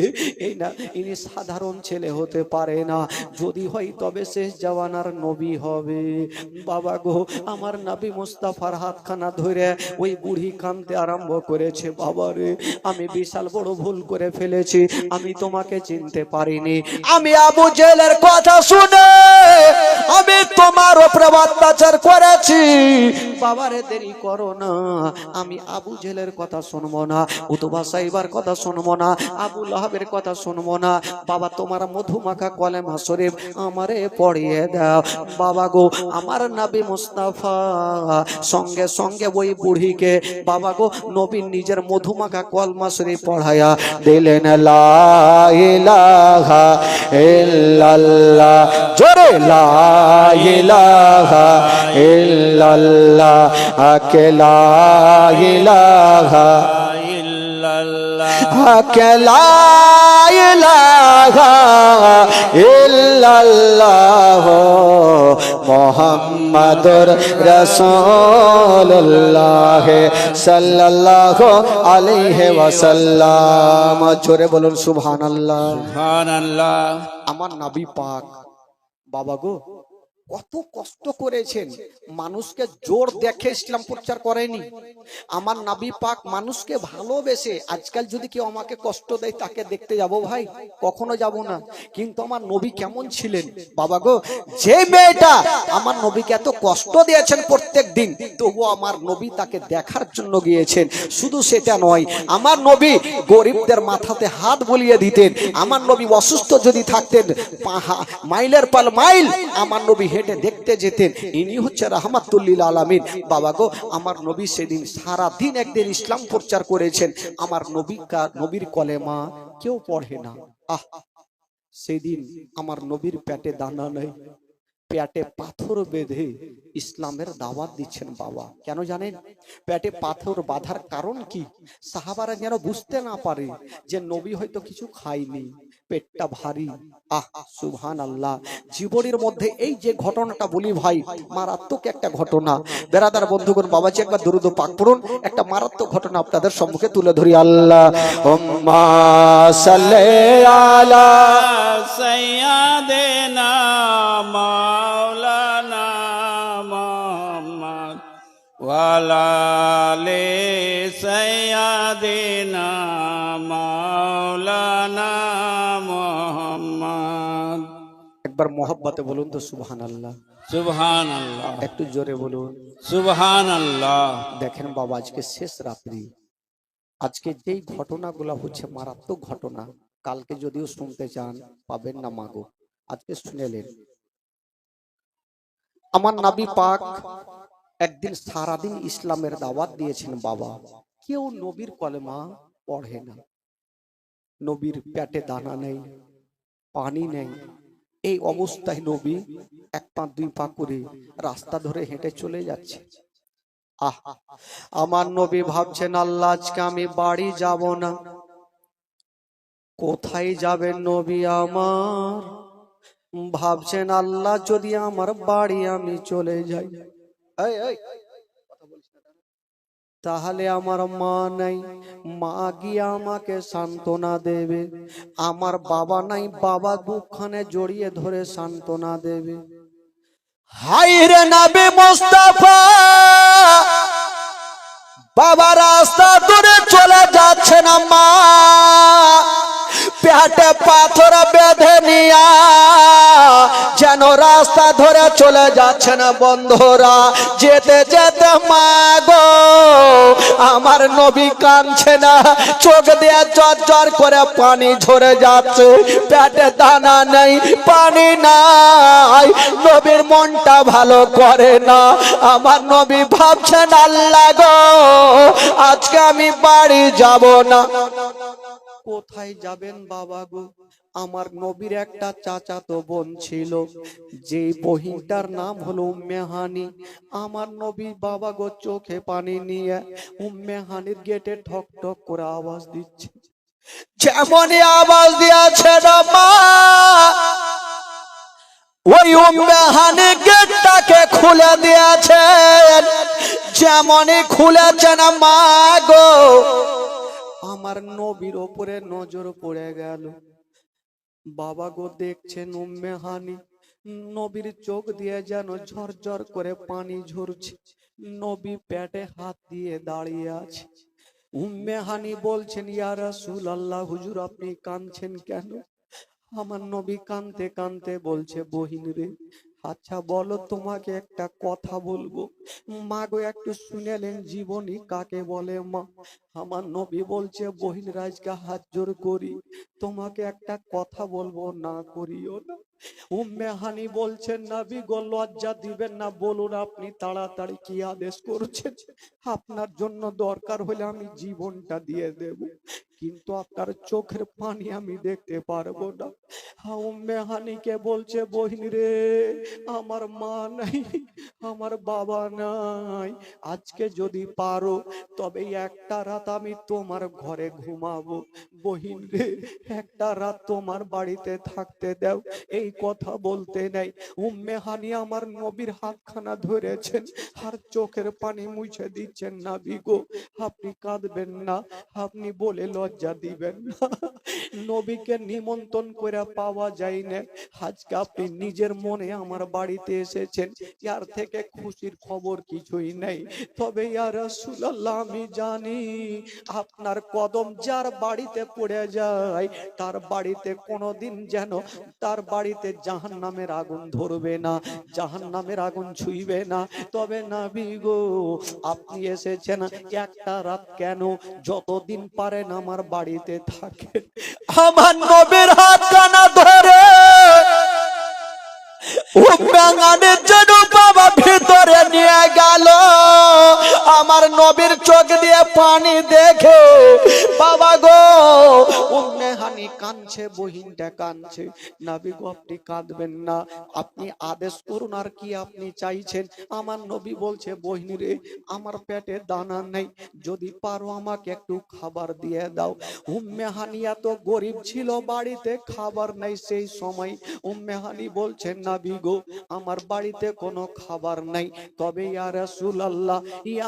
এই না, ইনি সাধারণ ছেলে হতে পারে না, যদি হয় তবে শেষ জামানার নবী হবে। বাবা গো আমার নবী মুস্তাফার হাতখানা ধরে ওই বুড়ি কাঁদতে আরম্ভ করেছে, বাবা রে আমি বিশাল বড় ভুল করে ফেলেছি, আমি তোমাকে চিনতে পারিনি। আমি আবু জেহেলের কথা শুনে আমি তোমার উপরে অত্যাচার করেছি। বাবারে দেরি করো না, আমি আবু জেহেলের কথা শুনবো না, উতবা সাইবার কথা শুনবো না, আবু লাহাবের কথা শুনবো না। বাবা তোমার মধুমাখা কলেমা শরীফ আমারে পড়িয়ে দাও। বাবা গো আমার নবী মুস্তাফা সঙ্গে সঙ্গে ওই বুড়িকে বাবা গো নবী নিজের মধুমাখা কলমা শরীফ পড়ায়া দিলেন, লা ইলাহা ইল্লাল্লাহ, জোরে লা ইলাহা ইল্লাল্লাহ, কে লা ইলাহা কে লা ইলাহা ইল্লাল্লাহ মুহাম্মাদুর রাসূলুল্লাহ সাল্লাল্লাহু আলাইহি ওয়াসাল্লাম। জোরে বলুন সুবহানাল্লাহ। সুবহানাল্লাহ। আমার নবী পাক বাবা গো কত কষ্ট করেছেন, মানুষকে জোর দেখে ইসলাম প্রচার করেনি। আমার নবী পাক মানুষকে ভালোবেসে, আজকাল যদি কেউ আমাকে কষ্ট দেয় তাকে দেখতে যাব ভাই, কখনো যাব না, কিন্তু আমার নবী কেমন ছিলেন বাবা গো, যে মেয়েটা আমার নবীকে এত কষ্ট দিয়েছেন প্রত্যেক দিন, তবু আমার নবী তাকে দেখার জন্য গিয়েছেন। শুধু সেটা নয়, আমার নবী গরিবদের মাথাতে হাত বুলিয়ে দিতেন। আমার নবী অসুস্থ যদি থাকতেন, মাইলের পাল মাইল আমার নবী হেঁটে দেখতে যেতেন। ইনি হচ্ছে রাহমাতুল লিল আলামিন। বাবা গো আমার নবী সেদিন সারা দিন একদিন ইসলাম প্রচার করেছেন। আমার নবীর কলেমা কেউ পড়ে না। আহ, সেদিন আমার নবীর পেটে দানা নেই, পেটে পাথর বেঁধে ইসলামের দাওয়াত দিচ্ছেন বাবা। কেন জানেন? পেটে পাথর বাঁধার কারণ কি? সাহাবারা যেন বুঝতে না পারে যে নবী হয়তো কিছু খায়নি, পেটটা ভারী। আহ সুবহানাল্লাহ। জীবনের মধ্যে এই যে ঘটনাটা বলি ভাই, মারাত্মক একটা ঘটনা। বেরাদার বন্ধুগণ, বাবাজি একবার দুরূদ পাক পড়ুন। একটা মারাত্মক ঘটনা আপনাদের সম্মুখে তুলে ধরি। আল্লাহুম্মা সাল্লি আলা سيدنا مولانا محمد وعلى آل سيدنا مولانا محمد। একবার মোহাব্বতে বলুন তো সুবহানাল্লাহ। সুবহান আল্লাহ, একটু জোরে বলুন। সুবহান আল্লাহ। দেখেন বাবা, আজকে শেষ রাত্রি। আজকে যেই ঘটনাগুলো হচ্ছে মারাত্মক ঘটনা। কালকে যদিও শুনতে চান পাবেন না মাগো, আজকে শুনেলেন। আমার নবী পাক একদিন সারাদিন ইসলামের দাওয়াত দিয়েছেন বাবা। কেউ নবীর কলেমা পড়ে না। নবীর পেটে দানা নেই, পানি নেই। এই অবস্থায় নবী এক পা দুই পা করে রাস্তা ধরে হেঁটে চলে যাচ্ছে। আহ, আমার নবী ভাবছেন, আল্লাহ আজকে আমি বাড়ি যাব না। কোথায় যাবেন নবী আমার? ভাবছেন, আল্লাহ যদি আমার বাড়ি আমি চলে যাই, তাহলে আমার মা নাই, মা গিয়ে আমাকে সান্ত্বনা দেবে। আমার বাবা নাই, বাবা বুকখানে জড়িয়ে ধরে সান্ত্বনা দেবে। হায়রে নবী মুস্তাফা, বাবা রাস্তা দূরে চলে যাচ্ছে না, মা পেটে পাথর বেঁধে নিয়া যেন রাস্তা ধরে চলে যাচ্ছে না। বন্ধুরা, যেতে যেতে মা গো আমার নবী কাঁদছে না, চোখ দিয়ে ঝরঝর করে পানি ঝরে যাচ্ছে। পেটে দানা নেই, পানি নাই, নবীর মনটা ভালো করে না। আমার নবী ভাবছেন, আল্লাহ গো আজকে আমি বাড়ি যাব না। কোথায় যাবেন বাবা গো? আমার নবীর একটা চাচাতো বোন ছিল, যে বহিনটার নাম হলো উম্মে হানি। আমার নবী বাবা গো চোখে পানি নিয়ে উম্মে হানির গেটে ঠক ঠক করে আওয়াজ দিচ্ছে। যেমনই আওয়াজ দিয়েছে না মা, ওই উম্মে হানি গেটটাকে খুলে দিয়েছেন। যেমনই খুলেছেন মা গো, আমার নবীর ওপরে নজর পড়ে গেল। বাবা গো দেখছেন উম্মে হানি, নবীর চোখ দিয়ে যেন ঝরঝর করে পানি ঝরছে। নবী পেটে হাত দিয়ে দাঁড়িয়ে আছে। উম্মে হানি বলছেন, ইয়া রাসূলুল্লাহ, হুজুর আপনি কাঁদছেন কেন? আমার নবী কাঁদতে কাঁদতে বলছে, বহিন রে, আচ্ছা বলো, তোমাকে একটা কথা বলবো। মা গো একটু শুনেলেন, জীবনী কাকে বলে মা? আমার নবী বলছে, বহিন রাজকে হাত জোর করি, তোমাকে একটা কথা বলবো, না করিও না। উম্মে হানি বলছেন, নবী গো লজ্জা দিবেন না, বলুন আপনি তাড়াতাড়ি কি আদেশ করছেন। আপনার জন্য দরকার হলে আমি জীবনটা দিয়ে দেব, কিন্তু আপনার চোখের পানি আমি দেখতে পারবো না। উম্মে হানিকে বলছে, বহিন রে, আমার মা নাই, আমার বাবা নাই, আজকে যদি পারো তবে একটা রাত আমি তোমার ঘরে ঘুমাবো। বহিন রে, একটা রাত তোমার বাড়িতে থাকতে দাও। এই কথা বলতে নাই উম্মে হানি আমার নবীর হাতখানা ধরেছেন আর চোখের পানি মুছে দিচ্ছেন। নবী গো আপনি কাঁদবেন না, আপনি বলে লজ্জা দিবেন না। নবীকে নিমন্ত্রণ করে পাওয়া যায় না, আজকে আপনি নিজের মনে আমার বাড়িতে এসেছেন, ইয়ার থেকে খুশির খবর কিছুই নেই। তবে ইয়া রাসূলুল্লাহ, আমি জানি আপনার কদম যার বাড়িতে পড়ে যায় তার বাড়িতে কোনোদিন যেন তার বাড়িতে জাহান্নামের আগুন ধরবে না, জাহান্নামের আগুন ছুঁইবে না। তবে নবী গো আপনি এসেছেন একটা রাত কেন, যতদিন পারেন আমার বাড়িতে থাকেন। আমার নবীর হাতখানা ধরে উম্মে হানির জন্য বাবা ভিতরে নিয়ে গেল। আমার নবীর চোখ দিয়ে পানি দেখে বাবা গো উম্মে হানি কাঁদছে, বহিনটা কাঁদছে। নবী গো আপনি কাঁদবেন না, আপনি আদেশ করুন আর কি আপনি চাইছেন। আমার নবী বলছে বহিন রে আমার পেটে দানা নেই, যদি পারো আমাকে একটু খাবার দিয়ে দাও। উম্মে হানি এত গরিব ছিল, বাড়িতে খাবার নেই সেই সময়। উম্মে হানি বলছেন নবী গো আমার বাড়িতে কোনো খাবার নাই, তবে ইয়া রাসূলুল্লাহ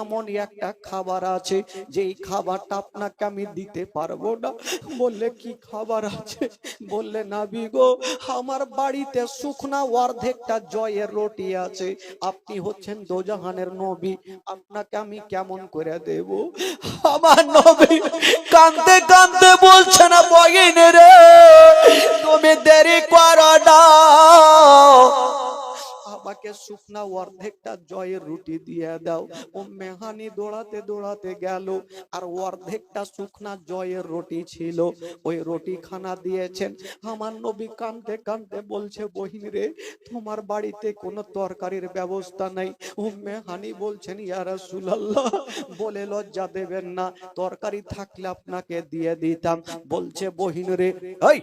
এমন একটা খাবার আছে যেই খাবারটা আপনাকে আমি দিতে পারবো না। বললে কি খাবার আছে? বললে নবী গো আমার বাড়িতে শুকনা অর্ধেকটা জয়ের রুটি আছে, আপনি হচ্ছেন দোজাহানের নবী, আপনাকে আমি কেমন করে দেব? আমার নবী কাঁদতে কাঁদতে বলছে না বহিন রে তুমি দেরি করো না, আমাকে শুকনা অর্ধেকটা জয়ের রুটি দিয়ে দাও। উম্মে হানি দৌড়াতে দৌড়াতে গেল, আর অর্ধেকটা শুকনা জয়ের রুটি ছিল, ওই রুটি খানা দিয়েছেন। আমার নবী কাঁদতে কাঁদতে বলছে বহিন রে তোমার বাড়িতে কোনো তরকারির ব্যবস্থা নাই। উম্মে হানি বলছেন ইয়া রাসূলুল্লাহ বলে লজ্জা দেবেন না, তরকারি থাকলে আপনাকে দিয়ে দিতাম। বলছে বহিন রে এই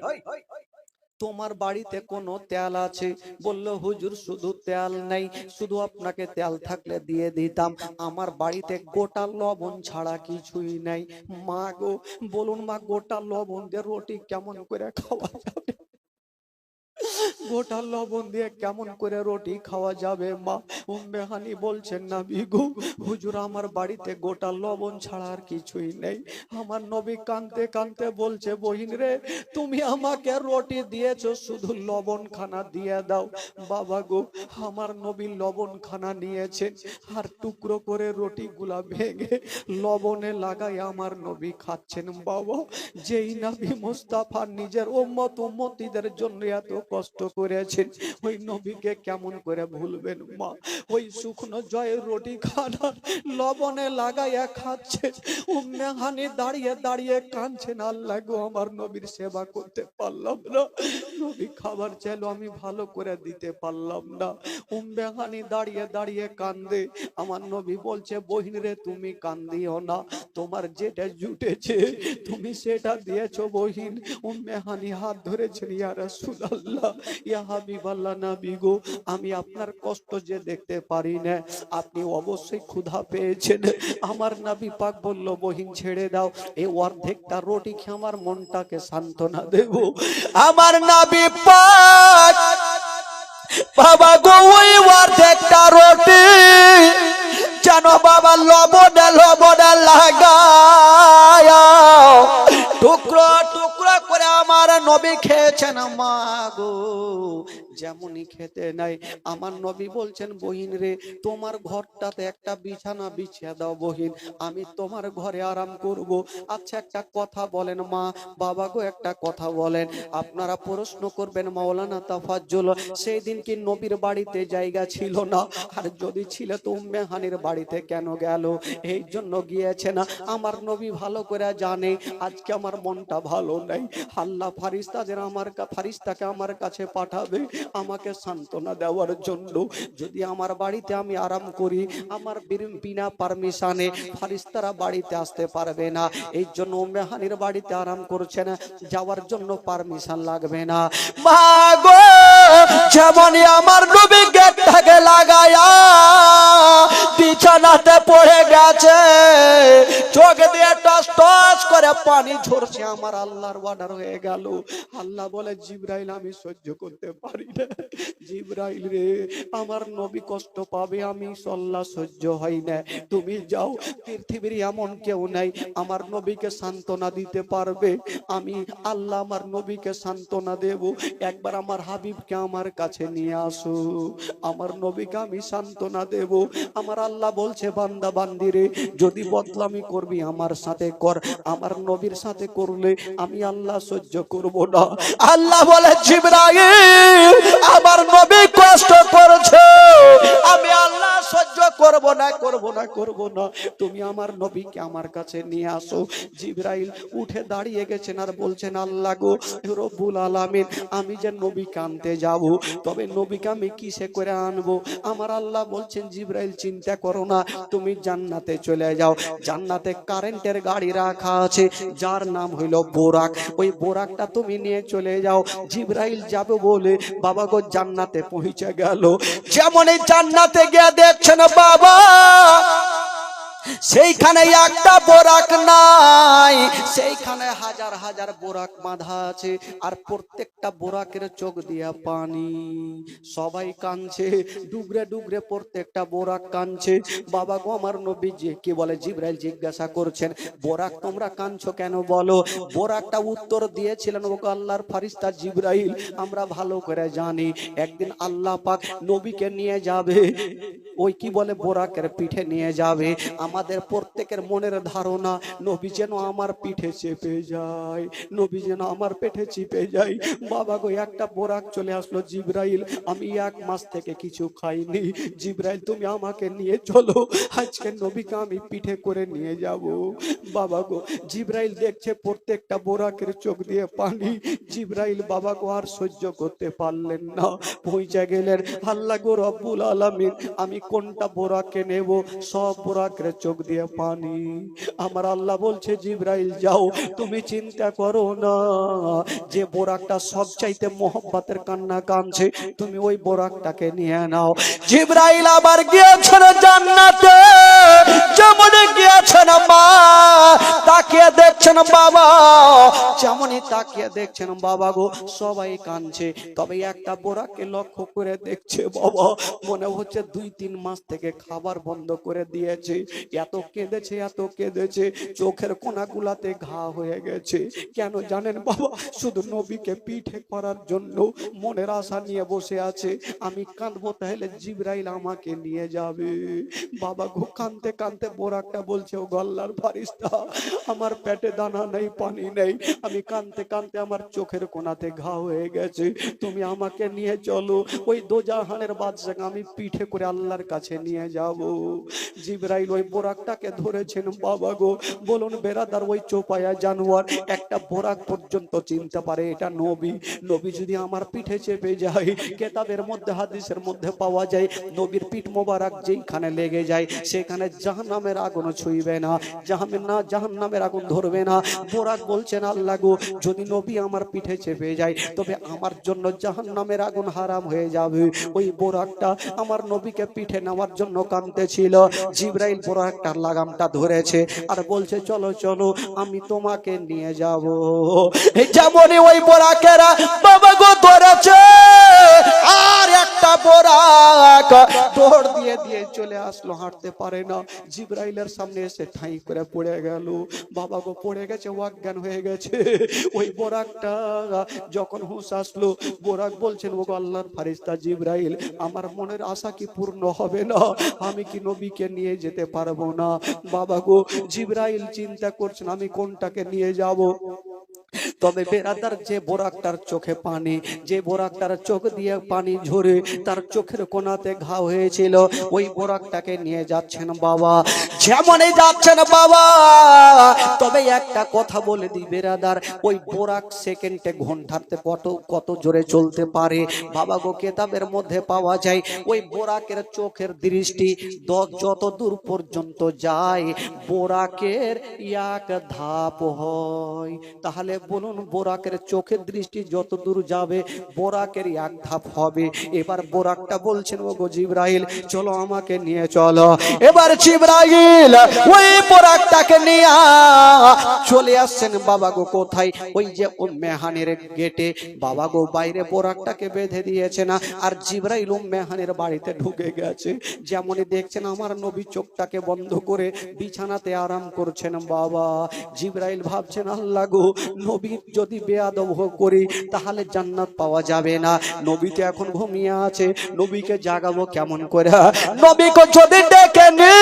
তোমার বাড়িতে কোনো তেল আছে? বলল হুজুর শুধু তেল নাই, শুধু আপনাকে তেল থাকলে দিয়ে দিতাম, আমার বাড়িতে গোটা লবণ ছাড়া কিছুই নাই। মা গো বলুন মা গোটা লবণ দিয়ে রুটি কেমন করে খাওয়া যাবে? গোটা লবণ দিয়ে কেমন করে রুটি খাওয়া যাবে মা? উম্মে হানি বলছেন নবী গো হুজুর আমার বাড়িতে গোটা লবণ ছাড়া আর কিছুই নেই। আমার নবী কাঁদতে কাঁদতে বলছে বহিন রে তুমি আমাকে রুটি দিয়েছো, শুধু লবণ খানা দিয়ে দাও। বাবা গো আমার নবী লবণ খানা নিয়েছেন, আর টুকরো করে রুটি গুলা ভেঙে লবণে লাগাই আমার নবী খাচ্ছেন। বাবা যেই নবী মুস্তাফা নিজের উম্মতীদের জন্য এত কষ্ট করেছেন, ওই নবীকে কেমন করে ভুলবেন মা? ওই শুকনো জয়ের রুটি খানা লবণে লাগাইয়া খাচ্ছে। উম্মে হানি দাঁড়িয়ে দাঁড়িয়ে কাঁদছেন, আল্লাহ গো আমার নবীর সেবা করতে পারলাম না, নবী খাবার চাইলো আমি ভালো করে দিতে পারলাম না। উম্মে হানি দাঁড়িয়ে দাঁড়িয়ে কান্দে। আমার নবী বলছে বহিন রে তুমি কান্দিও না, তোমার যেটা জুটেছে তুমি সেটা দিয়েছো বহিন। উম্মে হানি হাত ধরেছেন ইয়া রাসূলুল্লাহ ইয়া হাবিবাল্লাহ নবী গো আমি আপনার কষ্ট যে দেখতে পারি না, আপনি অবশ্যই ক্ষুধা পেয়েছেন। আমার নবী পাক বলল বহিন ছেড়ে দাও, এই অর্ধেকটা রুটি খেয়ে আমার মনটাকে সান্ত্বনা দেব। আমার নবী পাক বাবা গো ওই অর্ধেকটা রুটি যেন বাবা লবণে লবণে লাগায়া টুকরো টুকরো করে আমার নবী খেয়েছেন। মা গো যেমনই খেতে নাই, আমার নবী বলছেন বহিন রে তোমার ঘরটাতে একটা বিছানা বিছিয়ে দাও বহিন, আমি তোমার ঘরে আরাম করব। আচ্ছা একটা কথা বলেন মা বাবা গো একটা কথা বলেন, আপনারা প্রশ্ন করবেন মাওলানা তাফাজ্জুল সেই দিন কি নবীর বাড়িতে জায়গা ছিল না? আর যদি ছিল তো উম্মে হানির বাড়িতে কেন গেল? এই জন্য গিয়েছে না। আমার নবী ভালো করে জানে আজকে আমার মনটা ভালো নাই, আল্লাহ ফারিস্তাকে আমার কাছে পাঠাবে আমাকে সান্ত্বনা দেওয়ার জন্য। যদি আমার বাড়িতে আমি আরাম করি, আমার বিনা পারমিশনে ফারিস্তারা বাড়িতে আসতে পারবে না। এই জন্য উম্মে হানির বাড়িতে আরাম করছে না, যাওয়ার জন্য পারমিশন লাগবে না। মা গো যেমনই আমার নবী গেটটাকে লাগায়া বিছানাতে পড়ে গেছে, চোখ দিয়ে টস টস করে পানি ঝরছে। আমার আল্লাহর অর্ডার হয়ে গেল। আল্লাহ বলে জিবরাইল আমি সহ্য করতে পারি না, জিবরাইল রে আমার নবী কষ্ট পাবে, আমি আল্লাহ সহ্য হয় না, তুমি যাও। পৃথিবীর এমন কেউ নাই আমার নবীকে সান্ত্বনা দিতে পারবে, আমি আল্লাহ আমার নবীকে সান্ত্বনা দেব। একবার আমার হাবিবকে আমার কাছে নিয়ে আসো, আমার নবীকে আমি সান্ত্বনা দেব। আমার আল্লাহ বলছে বান্দা বান্দিরে যদি বদলামি করবি আমার সাথে কর, আমার নবীর সাথে করলে আমি আল্লাহ সহ্য করব না। আল্লাহ বলে জিবরাইল আমার নবী কষ্ট করছে, আমি আল্লাহ সহ্য করব না, করব না, করব না, তুমি আমার নবীকে আমার কাছে নিয়ে আসো। জিবরাইল উঠে দাঁড়িয়ে গেছেন আর বলছেন, আল্লাহ গো রব্বুল আলামিন, আমি যে নবীকে আনতে যাব, তবে নবীকে আমি কিসে করে আনবো? আমার আল্লাহ বলছেন, জিবরাইল চিন্তা করো না, তুমি জান্নাতে চলে যাও। জান্নাতে কারেন্টের গাড়ি রাখা আছে, যার নাম হইল বোরাক। ওই বোরাকটা তুমি নিয়ে চলে যাও। জিবরাইল যাবে বলে বাবা গো জান্নাতে পৌঁছে গেল। যেমন এই জান্নাতে গিয়ে দেখছেন বাবা, সেইখানে একটা বোরাক নাই, সেইখানে হাজার হাজার বোরাক বাঁধা আছে, আর প্রত্যেকটা বোরাকের চোখ দিয়া পানি। সবাই কাঁদছে, ডুগরে ডুগরে প্রত্যেকটা বোরাক কাঁদছে। বাবা গো আমার নবী যে কি বলে, জিবরাইল জিজ্ঞাসা করছেন, বোরাক তোমরা কাঁদছো কেন বলো? বোরাকটা উত্তর দিয়েছিলেন, ও আল্লাহর ফারিস্তা জিবরাইল, আমরা ভালো করে জানি একদিন আল্লাহ পাক নবীকে নিয়ে যাবে, ওই কি বলে বোরাকের পিঠে নিয়ে যাবে। আমাদের প্রত্যেকের মনের ধারণা, নবী যেন আমার পিঠে চেপে যায়, নবী যেন আমার পেটে চেপে যায়। বাবা গো একটা বোরাক চলে আসলো। জিবরাইল, আমি 1 মাস থেকে কিছু খাইনি, জিবরাইল তুমি আমাকে নিয়ে চলো, আজকে নবীকে আমি পিঠে করে নিয়ে যাব। বাবা গো জিবরাইল দেখছে প্রত্যেকটা বোরাকের চোখ দিয়ে পানি। জিবরাইল বাবা গো আর সহ্য করতে পারলেন না, পৌঁছে গেলেন, আল্লাহ গো রব্বুল আলামিন, আমি কোনটা বোরাকে নেব? সব বোরাকের চোখ দিয়ে পানি। আমার আল্লাহ বলছে, জিবরাইল যাও, তুমি চিন্তা করো না, যে বোরাকটা সবচাইতে মোহব্বতের কান্না কাঁদছে, তুমি ওই বোরাকটাকে নিয়ে নাও। জিবরাইল আবার গিয়েছেন জান্নাতে, যেমন গিয়েছেন মা, তাকিয়ে দেখছেন বাবা, যেমনই তাকিয়ে দেখছেন বাবা গো সবাই কাঁদছে, তবে একটা বোরাককে লক্ষ্য করে দেখছে বাবা, মনে হচ্ছে 2-3 মাস থেকে খাবার বন্ধ করে দিয়েছে, এত কেঁদেছে, এত কেঁদেছে, চোখের কোনাগুলাতে ঘা হয়ে গেছে। কেন জানেন বাবা? শুধু নবীকে পিঠে করার জন্য মনের আশা নিয়ে বসে আছে, আমি কাঁদবো তাহলে জিবরাইল আমাকে নিয়ে যাবে। বাবা গো কাঁদতে কাঁদতে বোরাকটা বলছে, ও আল্লাহর ফারিস্তা, আমার পেটে দানা নেই, পানি নেই, আমি কাঁদতে কাঁদতে আমার চোখের কোনাতে ঘা হয়ে গেছে, তুমি আমাকে নিয়ে চলো, ওই দোজাহানের বাদশাকে আমি পিঠে করে আল্লাহর কাছে নিয়ে যাব। জিবরাইল ওই বোরাকটাকে ধরেছেন বাবা গো, বলুন বেরাদার, ওই চোপায়া জানোয়ার একটা বোরাক পর্যন্ত চিনতে পারে এটা নবী। নবী যদি আমার পিঠে চেপে যায়, কেতাবের মধ্যে হাদিসের মধ্যে পাওয়া যায়, নবীর পিঠ মোবারক যেখানে লেগে যায় সেখানে জাহান্নামের আগুন ছুঁইবে না, জাহান্নামের আগুন ধরবে না। বোরাক বলছেন, আল্লাহ গো যদি নবী আমার পিঠে চেপে যায়, তবে আমার জন্য জাহান্নামের আগুন হারাম হয়ে যাবে। ওই বোরাকটা আমার নবীকে পিঠে নেওয়ার জন্য কাঁদতেছিল। জিবরাইল বোরাকটার লাগামটা ধরেছে আর বলছে, চলো চলো, আমি তোমাকে নিয়ে যাব। যেমনই ওই বোরাকেরা বাবা গো ধরেছে, আর একটা বোরাক দৌড় দিয়ে দিয়ে চলে আসলো, হাঁটতে পারে না, জিবরাইলের সামনে এসে ঠাই করে পড়ে গেল। বাবা গো পড়ে গেছে, অজ্ঞান হয়ে গেছে। ওই বোরাকটা যখন হুঁশ আসলো, বোরাক বলছেন, ও আল্লাহর ফারিস্তা জিবরাইল, আমার মনের আশা কি পূর্ণ হবে না? আমি কি নবীকে নিয়ে যেতে পারবো না? বাবা গো জিবরাইল চিন্তা করছেন, আমি কোনটাকে নিয়ে যাব? তবে বেরাদার, যে বোরাকটার চোখে পানি, যে বোরাকটার চোখ দিয়ে পানি ঝরে তার চোখের কোনাতে ঘা হয়েছিল, ওই বোরাকটাকে নিয়ে যাচ্ছেন বাবা। যেমনই যাচ্ছেন বাবা, তবে একটা কথা বলে দিই বেরাদার, ওই বোরাক সেকেন্ডে ঘন্টাতে কত জোরে চলতে পারে বাবা গো, কেতাবের মধ্যে পাওয়া যায় ওই বোরাকের চোখের দৃষ্টি যত দূর পর্যন্ত যায় বোরাকের 1 ধাপ হয়। তাহলে বলুন, বোরাকের চোখের দৃষ্টি যত দূর যাবে বোরাকের 1 ধাপ হবে। এবার বোরাকটা বলছেন, ও গো জিবরাইল, চলো আমাকে নিয়ে চলো। এবার জিবরাইল ওই বোরাকটাকে নিয়ে চলে আসছেন বাবা গো কোথায়? ওই যে মেহানের গেটে বাবা গো বাইরে বোরাকটাকে বেঁধে দিয়েছে না, আর জিবরাইল মেহানের বাড়িতে ঢুকে গেছে। যেমনই দেখছেন আমার নবী চোখটাকে বন্ধ করে বিছানাতে আরাম করছেন বাবা। জিবরাইল ভাবছেন, আল্লাহ গো, নবী যদি বেয়াদব করি তাহলে জান্নাত পাওয়া যাবে না, নবী তো এখন ঘুমিয়ে আছে, নবীকে জাগাবো কেমন করে? নবীকে যদি ডেকে ডেকেনি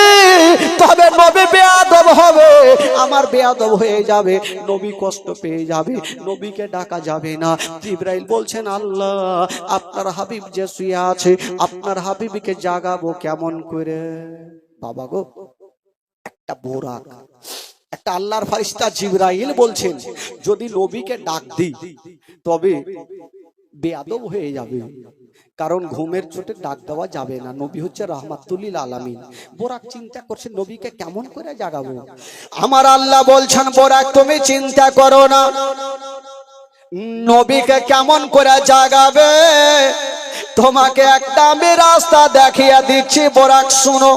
তবে নবী বেয়াদব হবে, আমার বেয়াদব হয়ে যাবে, নবী কষ্ট পেয়ে যাবে, নবীকে ডাকা যাবে না। জিবরাইল বলছেন আল্লাহ আপনার হাবিব যে শুয়ে আছে, আপনার হাবিবকে জাগাবো কেমন করে? বাবা গো, একটা বোরাক, একটা আল্লাহর ফেরেশতা জিবরাইল বলছেন যদি নবীকে ডাক দিই তবে বেয়াদব হয়ে যাবে, কারণ ঘুমের চোটে ডাক দেওয়া যাবে না। নবী হচ্ছে রাহমাতুল লিল আলামিন। বোরাক চিন্তা করছে নবীকে কেমন করে জাগাবো। আমার আল্লাহ বলছেন বোরাক তুমি চিন্তা করো না, নবীকে কেমন করে জাগাবে তোমাকে একটা আমি রাস্তা দেখিয়ে দিচ্ছি। বোরাক শুনো,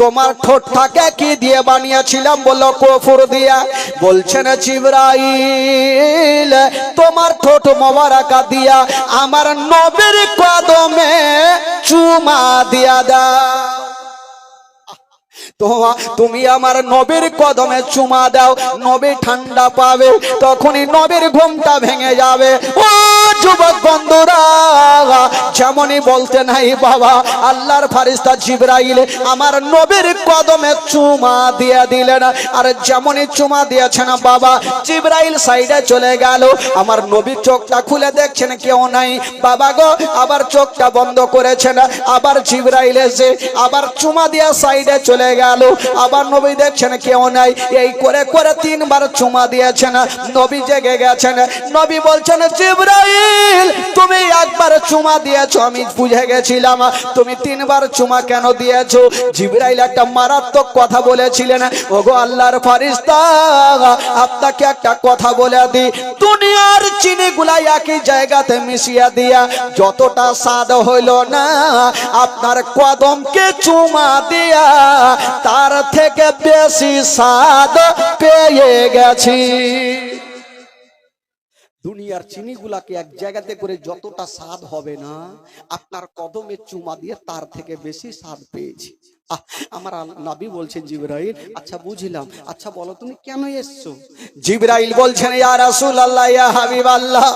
তোমার ঠোঁটটাকে কি দিয়ে বানিয়েছিলাম? বললো কফুর দিয়া। বলছেন জিবরাইল তোমার ঠোঁট মোবারকা দিয়া আমার নবীর কদমে চুমা দিয়া দাও। তুমি আমার নবীর কদমে চুমা দাও, নবী ঠান্ডা পাবে, তখনই নবীর ঘুমটা ভেঙে যাবে। ও যুবক বন্ধুরা, যেমনই বলতে নাই বাবা, আল্লাহর ফেরেশতা জিবরাইল আমার নবীর কদমে চুমা দিয়ে দিলেন। আর যেমনই চুমা দিয়েছেন বাবা, জিবরাইল সাইডে চলে গেল। আমার নবীর চোখটা খুলে দেখছেন কেউ নাই। বাবা গো, আবার চোখটা বন্ধ করেছেন, আবার জিবরাইল এসে আবার চুমা দিয়ে সাইডে চলে গেল। আবার নবী দেখছেন কেউ নাই। এই করে করে তিনবার চুমা দিয়েছেন, নবী জেগে গেছেন। নবী বলছেন জিবরাইল তুমি একবার চুমা দিয়েছো, আমি বুঝে গেছিলাম, তুমি তিনবার চুমা কেন দিয়েছো? জিবরাইল একটা মারাত্মক কথা বলেছিলেন। ওগো আল্লাহর ফেরেশতা, আপনাকে একটা কথা বলে দিই, দুনিয়ার চিনিগুলা একই জায়গাতে মিশিয়ে দিয়া যতটা স্বাদ হইল না, আপনার কদমকে চুমা দিয়া তার থেকে বেশি স্বাদ পেয়ে গেছি। দুনিয়ার চিনিগুলাকে এক জায়গাতে করে যতটা স্বাদ হবে না, আপনার কদমে চুমা দিয়ে তার থেকে বেশি স্বাদ পেয়েছি। আমার নবী বলছেন জিবরাইল আচ্ছা বুঝলাম, আচ্ছা বলো তুমি কেন এসছো? জিবরাইল বলছেন ইয়া রাসূলুল্লাহ, ইয়া হাবিবাল্লাহ,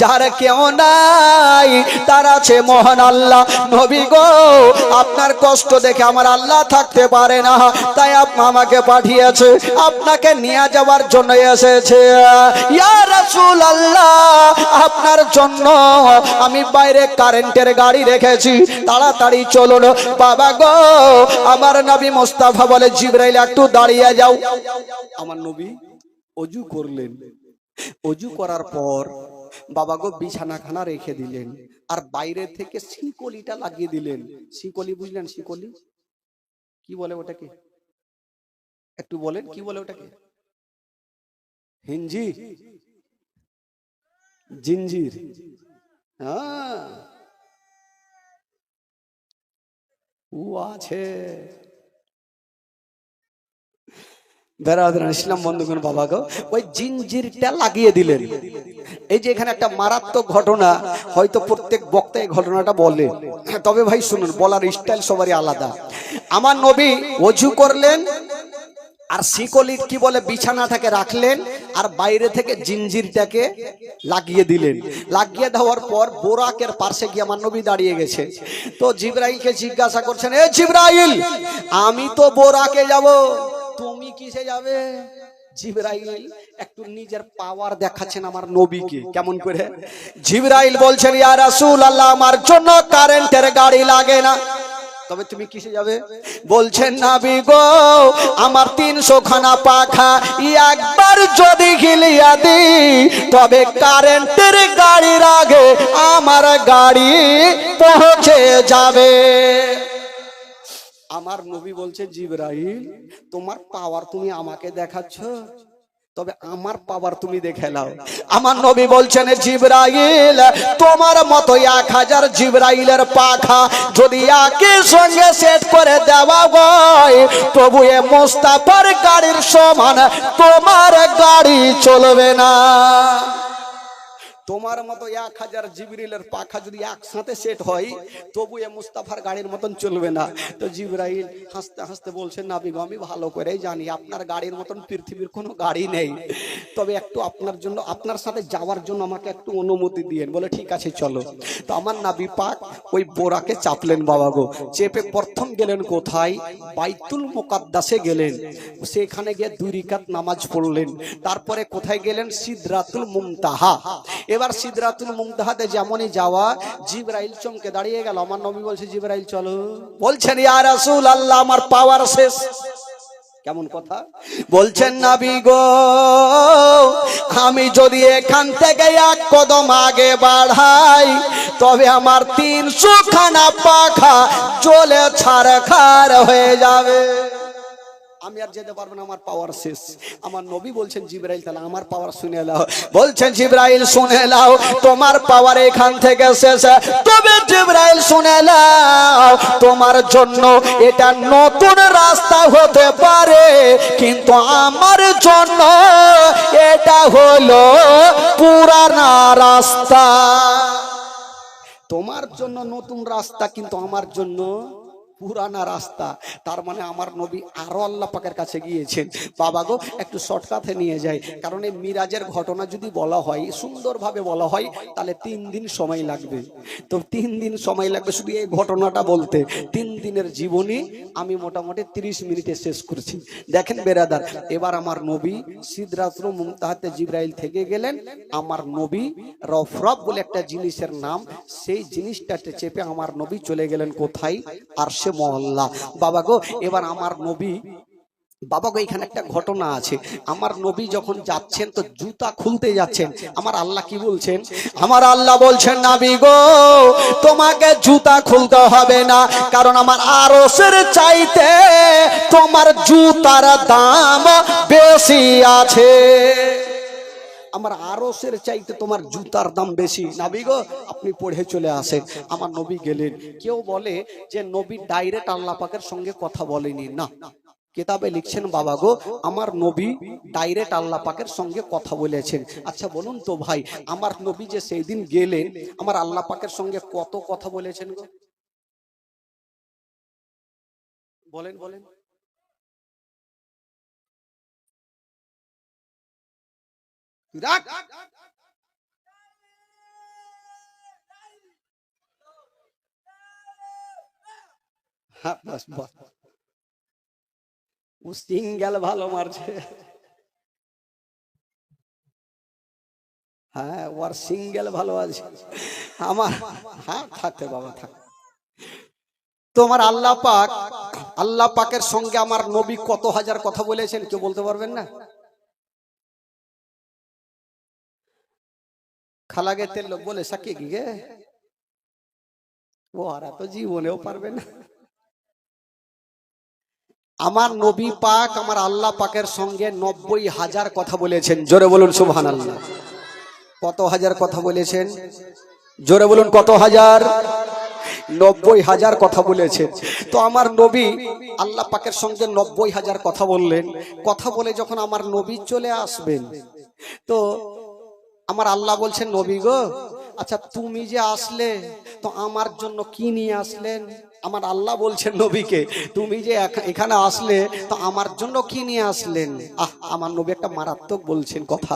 যার কেউ নাই তার আছে মহান আল্লাহ। নবী গো, আপনার কষ্ট দেখে আমার আল্লাহ থাকতে পারে না, তাই আমাকে পাঠিয়েছে, আপনাকে নিয়ে যাওয়ার জন্য এসেছে। ইয়া রাসূলুল্লাহ, আপনার জন্য আমি বাইরে কারেন্টের গাড়ি রেখেছি, তাড়াতাড়ি চলুন। বাবা গো, আমার নবী মুস্তাফা বলে জিবরাইল একটু দাঁড়িয়ে যাও। আমার নবী ওযু করলেন, ওযু করার পর বাবা গো বিছানাখানা রেখে দিলেন, আর বাইরে থেকে শিকলিটা লাগিয়ে দিলেন। শিকলি বুঝলেন? শিকলি কি বলে ওটাকে? একটু বলেন কি বলে ওটাকে? হিঞ্জি, জিঞ্জির, হ্যাঁ ও আছে। ইসলাম বন্ধুগণ, বাবা গো ওই জিঞ্জিরটা লাগিয়ে দিলেন। এই যে এখানে একটা মারাত্মক ঘটনা, হয়তো প্রত্যেক বক্তা এই ঘটনাটা বলে, তবে ভাই শুনুন, বলার স্টাইল সবারই আলাদা। আমার নবী ওযু করলেন, আর শিকলি কি বলে বিছানাটাকে রাখলেন, আর বাইরে থেকে জিঞ্জিরটাকে লাগিয়ে দিলেন। লাগিয়ে দেওয়ার পর বোরাকের পাশে গিয়ে আমার নবী দাঁড়িয়ে গেছে। তো জিবরাইলকে জিজ্ঞাসা করছেন, এ জিবরাইল, আমি তো বোরাকে যাব, তুমি কিসে যাবে? জিবরাইল একটু নিজের পাওয়ার দেখাচ্ছেন আমার নবীকে। কেমন করে? জিবরাইল বলছেন ইয়া রাসূলুল্লাহ, আমার জন্য কারেন্টের গাড়ি লাগে না, তবে তুমি কিসে যাবে? বলছেন নবী গো, আমার 300 খানা পাখা একবার যদি হিলিয়া দিই, তবে কারেন্টের গাড়ির আগে আমার গাড়ি পৌঁছে যাবে। আমার নবী বলছে জিবরাইল, তোমার পাওয়ার তুমি আমাকে দেখাচ্ছ, তবে আমার পাওয়ার তুমি দেখে নাও। আমার নবী বলছেন জিবরাইল, তোমার মতো 1000 জিবরাইলের পাখা যদি একই সঙ্গে সেট করে দেওয়া হয়, প্রভু এ মুস্তাফার গাড়ির সমান তোমার গাড়ি চলবে না। তোমার মতো 1000 জিবরিলের পাখা যদি একসাথে সেট হয় তবু এ মুস্তাফার গাড়ির মতন চলবে না। তো জিবরাইল হাসতে হাসতে বলছেন, নবী গো আমি ভালো করেই জানি আপনার গাড়ির মতন পৃথিবীর কোনো গাড়ি নেই, তবে একটু আপনার জন্য, আপনার সাথে যাওয়ার জন্য আমাকে একটু অনুমতি দিয়েন। বলে ঠিক আছে চলো। তো আমার নবী পাক ওই বোরাকে চাপলেন বাবা গো, চেপে প্রথম গেলেন কোথায়? বাইতুল মুকাদ্দাসে গেলেন, সেখানে গিয়ে 2 রাকাত নামাজ পড়লেন। তারপরে কোথায় গেলেন? সিদরাতুল মুনতাহা। এবার সিদরাতুল মুনতাহাতে যেমনই যাওয়া, জিবরাইল চমকে দাঁড়িয়ে গেল। আমার নবী বলছে, জিবরাইল চলো। বলছেন, ইয়া রাসূলুল্লাহ আমার পাওয়ার শেষ। কেমন কথা বলছেন নবী গো, আমি যদি এখান থেকে 1 কদম আগে বাড়াই তবে আমার 300 খানা পাখা জ্বলে ছারখার হয়ে যাবে, আমি আর যেতে পারবো না, আমার পাওয়ার শেষ। আমার নবী বলছেন, জিবরাইল তাহলে আমার পাওয়ার শুনে নাও। বলছেন, জিবরাইল শুনে নাও তোমার পাওয়ার এখান থেকে শেষ। তবে জিবরাইল শুনে নাও তোমার জন্য এটা নতুন রাস্তা হতে পারে, কিন্তু আমার জন্য এটা হলো পুরানা রাস্তা। তোমার জন্য নতুন রাস্তা, কিন্তু আমার জন্য পুরানা রাস্তা। তার মানে আমার নবী আরো আল্লাহ পাকের কাছে গিয়েছেন। বাবা গো একটু শর্টকাটে নিয়ে যায়, কারণ এই মিরাজের ঘটনা যদি বলা হয়, সুন্দরভাবে বলা হয়, তাহলে 3 দিন সময় লাগবে। তো 3 দিন সময় লাগবে শুধু এই ঘটনাটা বলতে। 3 দিনের জীবনী আমি মোটামুটি 30 মিনিটে শেষ করছি। দেখেন বেরাদার, এবার আমার নবী সিদরাতুল মুনতাহাতে জিবরাইল থেকে গেলেন। আমার নবী রফরফ বলে একটা জিনিসের নাম, সেই জিনিসটাতে চেপে আমার নবী চলে গেলেন কোথায়? আরশে মহল্লা। বাবা গো এবার আমার নবী, বাবা গো এখানে একটা ঘটনা আছে। আমার নবী যখন যাচ্ছেন তো জুতা খুলতে যাচ্ছেন, আমার আল্লাহ কি বলছেন? আমার আল্লাহ বলছেন, নবী গো তোমাকে জুতা খুলতে হবে না, কারণ আমার আরশের চাইতে তোমার জুতার দাম বেশি আছে। আমার আরশের চাইতে তোমার জুতার দাম বেশি। নবী গো আপনি পড়ে চলে আসেন। আমার নবী গেলেন। কেউ বলে যে নবী ডাইরেক্ট আল্লাহ পাকের সঙ্গে কথা বলেনি, না, কিতাবে লিখছেন বাবা গো আমার নবী ডাইরেক্ট আল্লাহ পাকের সঙ্গে কথা বলেছেন। আচ্ছা বলুন তো ভাই, আমার নবী যে সেই দিন গেলেন, আমার আল্লাহ পাকের সঙ্গে কত কথা বলেছেন গো? বলেন বলেন। হ্যাঁ বাস বাস, ও সিঙ্গেল ভালো মারছে। হ্যাঁ ওর সিঙ্গেল ভালো আছে আমার। হ্যাঁ থাকতে বাবা থাক। তোমার আল্লাহ পাক, আল্লাহ পাকের সঙ্গে আমার নবী কত হাজার কথা বলেছেন কেউ বলতে পারবেন না? খালাগে তেল লোক বলে সাকিয়ে কি গে, ও আর তো জীবনেও পারবে না। আমার নবী পাক আমার আল্লাহ পাকের সঙ্গে 90,000 কথা বলেছেন। জোরে বলুন সুবহানাল্লাহ। কত হাজার কথা বলেছেন? জোরে বলুন কত হাজার? 90,000 কথা বলেছেন। তো আমার নবী আল্লাহ পাকের সঙ্গে 90,000 কথা বললেন। কথা বলে যখন আমার নবী চলে আসবেন, তো আমার আল্লাহ বলছেন, নবী গো আচ্ছা তুমি যে আসলে তো আমার জন্য কি নিয়ে আসলেন? আমার আল্লাহ বলছেন নবীকে, তুমি যে এখানে আসলে তো আমার জন্য কি নিয়ে আসলেন? আমার নবী একটা মারাত্মক বলছেন কথা,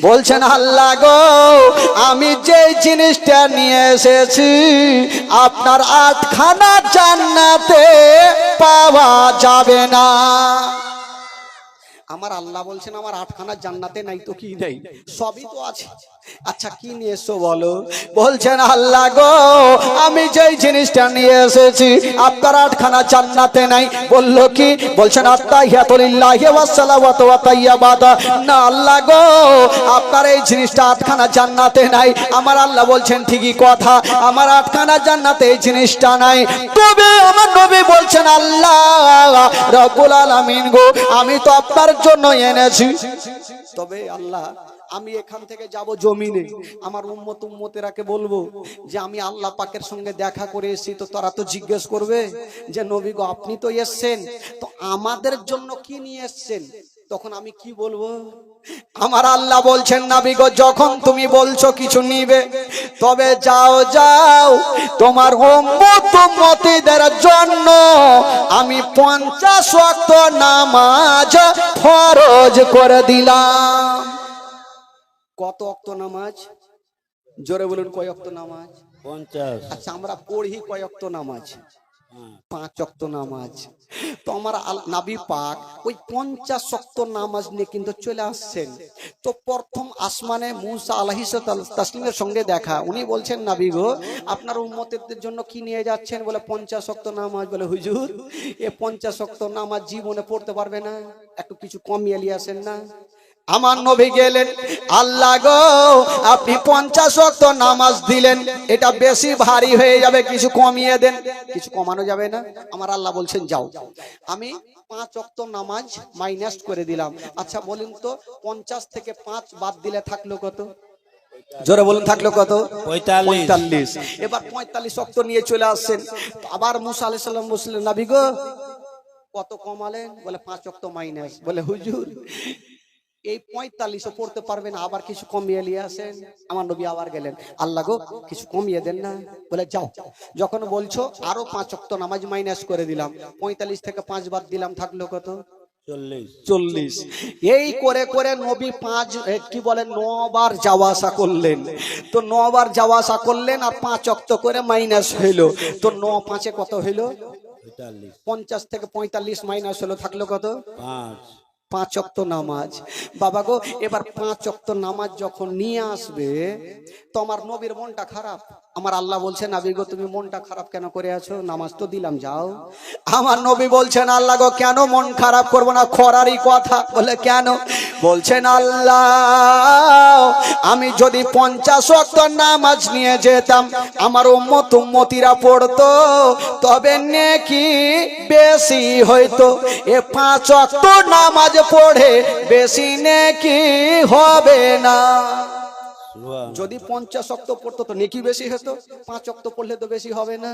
বলছেন আল্লাহ গো আমি যে জিনিসটা নিয়ে এসেছি আপনার 8খানা জান্নাতে পাওয়া যাবে না। আমার আল্লাহ বলছেন আমার 8খানা জান্নাতে নাই তো কি নেই? সবই তো আছে। আচ্ছা কি নিয়ে এসো বলো? বলছেন আল্লাহ গো আমি যেই জিনিসটা নিয়ে এসেছি আপনার 8খানা জান্নাতে নাই। বললো কি? বলছেন আত্তাহিয়াতু লিল্লাহি ওয়াস সালাওয়াতু ওয়া তাইয়্যিবাত। না আল্লাহ গো আপনার এই জিনিসটা 8খানা জান্নাতে নাই। আমার আল্লাহ বলছেন ঠিকই কথা, আমার 8খানা জান্নাতে এই জিনিসটা নাই। তবে আমার নবী বলছেন আল্লাহ রব্বুল আলামিন গো আমি তো আপনার জন্য এনেছি। তবে আল্লাহ আমি এখান থেকে যাব জমিনে, আমার উম্মতেরাকে বলবো যে আমি আল্লাহ পাকের সঙ্গে দেখা করে এসেছি। তো তারা তো জিজ্ঞেস করবে যে নবী গো আপনি তো এসছেন, তো আমাদের জন্য কি নিয়ে এসছেন? তখন আমি কি বলবো? আমার আল্লাহ বলছেন নবী গো, যখন তুমি বলছো কিছু নিবে, তবে যাও যাও, তোমার উম্মতীদের জন্য আমি 50 ওয়াক্ত নামাজ ফরজ করে দিলাম। কত ওয়াক্ত নামাজ? জোরে বলুন, কয় ওয়াক্ত নামাজ? 50। আচ্ছা, আমরা পড়ি কয় ওয়াক্ত নামাজ? 5 ওয়াক্ত নামাজ। তো আমার নবী পাক ওই 50 ওয়াক্ত নামাজ নিয়ে কিন্তু চলে আসছেন। তো প্রথম আসমানে মুসা আলাইহিস তাসলিমের সঙ্গে দেখা। উনি বলছেন নবী গো, আপনার উম্মতের জন্য কি নিয়ে যাচ্ছেন? বলে 50 ওয়াক্ত নামাজ। বলে হুজুর, এ 50 ওয়াক্ত নামাজ জীবনে পড়তে পারবে না, একটু কিছু কমিয়ে নিয়ে আসেন না। আমার নবী গেলেন, আল্লাহ গো আপনি 50 ওয়াক্ত নামাজ দিলেন, এটা বেশি ভারী হয়ে যাবে, কিছু কমিয়ে দেন। কিছু কমানো যাবে না? আমার আল্লাহ বলছেন যাও, আমি 5 ওয়াক্ত নামাজ মাইনাস করে দিলাম। আচ্ছা বলুন তো, 50 থেকে 5 বাদ দিলে থাকলো কত? জোরে বলুন, থাকলো কত? 45। এবার 45 ওয়াক্ত নিয়ে চলে আসছেন। আবার মুসা আলাইহিস সালাম বললেন নবী গো, কত কমালেন? বলে 5 ওয়াক্ত মাইনাস। বলে হুজুর, এই 45ও পড়তে পারবে না, আবার কিছু কমিয়ে নিয়ে আসেন। আমার নবী আবার গেলেন, আল্লাহ গো কিছু কমিয়ে দেন না। বলে যাও, যখন বলছো আরো 5 ওয়াক্ত নামাজ মাইনাস করে দিলাম, 45 থেকে 5 বাদ দিলাম, থাকলো কত? 40। এই করে করে নবী 9 বার যাওয়া আসা করলেন। তো 9 বার যাওয়া আসা করলেন, আর 5 ওয়াক্ত করে মাইনাস হইলো। তো 9 5 কত হইলো? 50 থেকে 45 মাইনাস হলো, থাকলো কত? 5 ওয়াক্ত নামাজ। বাবা গো, এবার 5 ওয়াক্ত নামাজ যখন নিয়ে আসবে, তো আমার নবীর মনটা খারাপ। আমার আল্লাহ বলছেন নবী গো, তুমি মনটা খারাপ কেন করে আছো? নামাজ তো দিলাম, যাও। আমার নবী বলছেন, আল্লাহ গো কেন মন খারাপ করবো না, খরারই কথা। বলে কেন? বলছেন আল্লাহ, আমি যদি 50 ওয়াক্ত নামাজ নিয়ে যেতাম, আমার উম্মতিরা পড়তো, তবে নেকি বেশি হইতো। এ 5 ওয়াক্ত নামাজ পড়ে বেশি নেকি হবে না। যদি 50 ওয়াক্ত পড়তো তো নেকি বেশি হতো, 5 ওয়াক্ত পড়লে তো বেশি হবে না।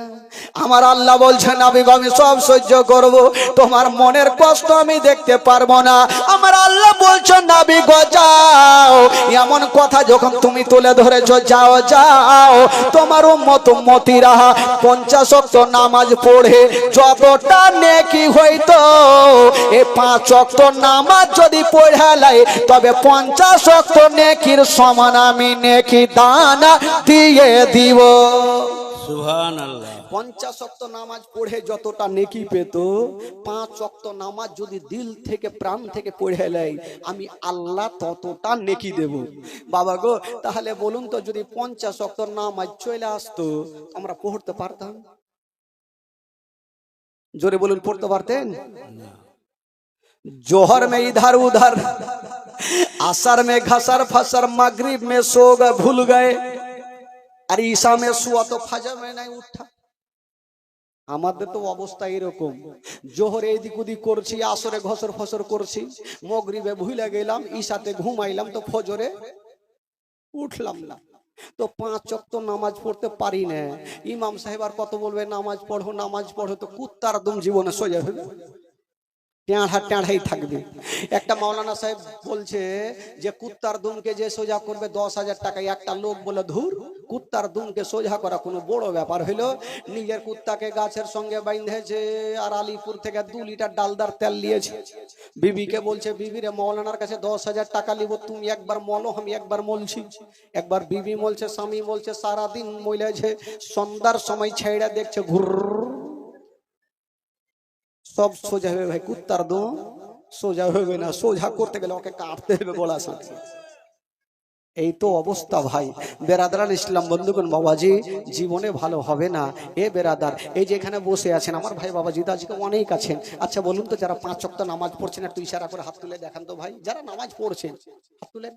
আমার আল্লাহ বলছেন নবী গো, আমি সব সহ্য করব, তোমার মনের কষ্ট আমি দেখতে পারবো না। আমার আল্লাহ বলছেন নবী গো যাও, এমন কথা যখন তুমি তুলে ধরেছো, যাও যাও, তোমার উম্মতীরা 50 ওয়াক্ত নামাজ পড়ে যতটা নেকি হইতো, এই 5 ওয়াক্ত নামাজ যদি পড়ালাই, তবে 50 ওয়াক্ত নেকির সমান আমি নেকি দান দিয়ে দিব। সুবহানাল্লাহ। 50 ওয়াক্ত নামাজ পড়ে যতটা নেকি পেত, 5 ওয়াক্ত নামাজ যদি দিল থেকে প্রাণ থেকে পড়ে লাই, আমি আল্লাহ ততটা নেকি দেব। বাবা গো, তাহলে বলুন তো, যদি 50 ওয়াক্ত নামাজ চলে আসতো, আমরা পড়তে পারতাম? জোরে বলুন, পড়তে পারতেন? जोहर में इधर उधर, असर में घसर फसर, मगरिब में सो गए भूल गए, और ईशा में सुआ तो फजर में नहीं उठा। আমাদের তো অবস্থা এরকম, জোহরে এদিক ওদিক করছি, আসরে ঘসর ফসর করছি, মাগরিবে ভুলে গেলাম, ঈশাতে ঘুমাইলাম, তো ফজরে উঠলাম না। তো 5 ওয়াক্ত নামাজ পড়তে পারি না। ইমাম সাহেব আর কত বলবে নামাজ পড়ো নামাজ পড়ো, তো কুত্তার দম জীবনে সোজা হবে, টেঁড়াই থাকবে। একটা মাওলানা সাহেব বলছে যে কুত্তার দুমকে যে সোজা করবে 10,000 টাকা। একটা লোক বলে, ধুর, কুত্তার দুমকে সোজা করা কোনো বড় ব্যাপার হইলো? নিজের কুত্তাকে গাছের সঙ্গে বাইন্ধেছে, আর আলিপুর থেকে 2 লিটার ডালদার তেল নিয়েছে। বিবিকে বলছে, বিবি রে, মাওলানার কাছে 10,000 টাকা নিব, তুমি একবার মলো, আমি একবার মলছি। একবার বিবি বলছে, স্বামী বলছে, সারাদিন মইলেছে, সন্ধ্যার সময় ছেড়ে দেখছে, ঘুর, সব সোজা হবে। ভাই, কুত্তার দম সোজা হবে না, সোজা করতে গেলে ওকে কাটতে হবে বলা সাথে। এই তো অবস্থা ভাই। বেরাদারান ইসলাম বন্ধুগণ, বাবাজি জীবনে ভালো হবে না। এ বেরাদার, এই যে এখানে বসে আছেন আমার ভাই বাবাজি তো আজকে অনেক আছেন। আচ্ছা বলুন তো, যারা 5 ওয়াক্ত নামাজ পড়ছেন, একটু ইশারা করে হাত তুলে দেখান তো ভাই। যারা নামাজ পড়ছেন হাত তুলেন।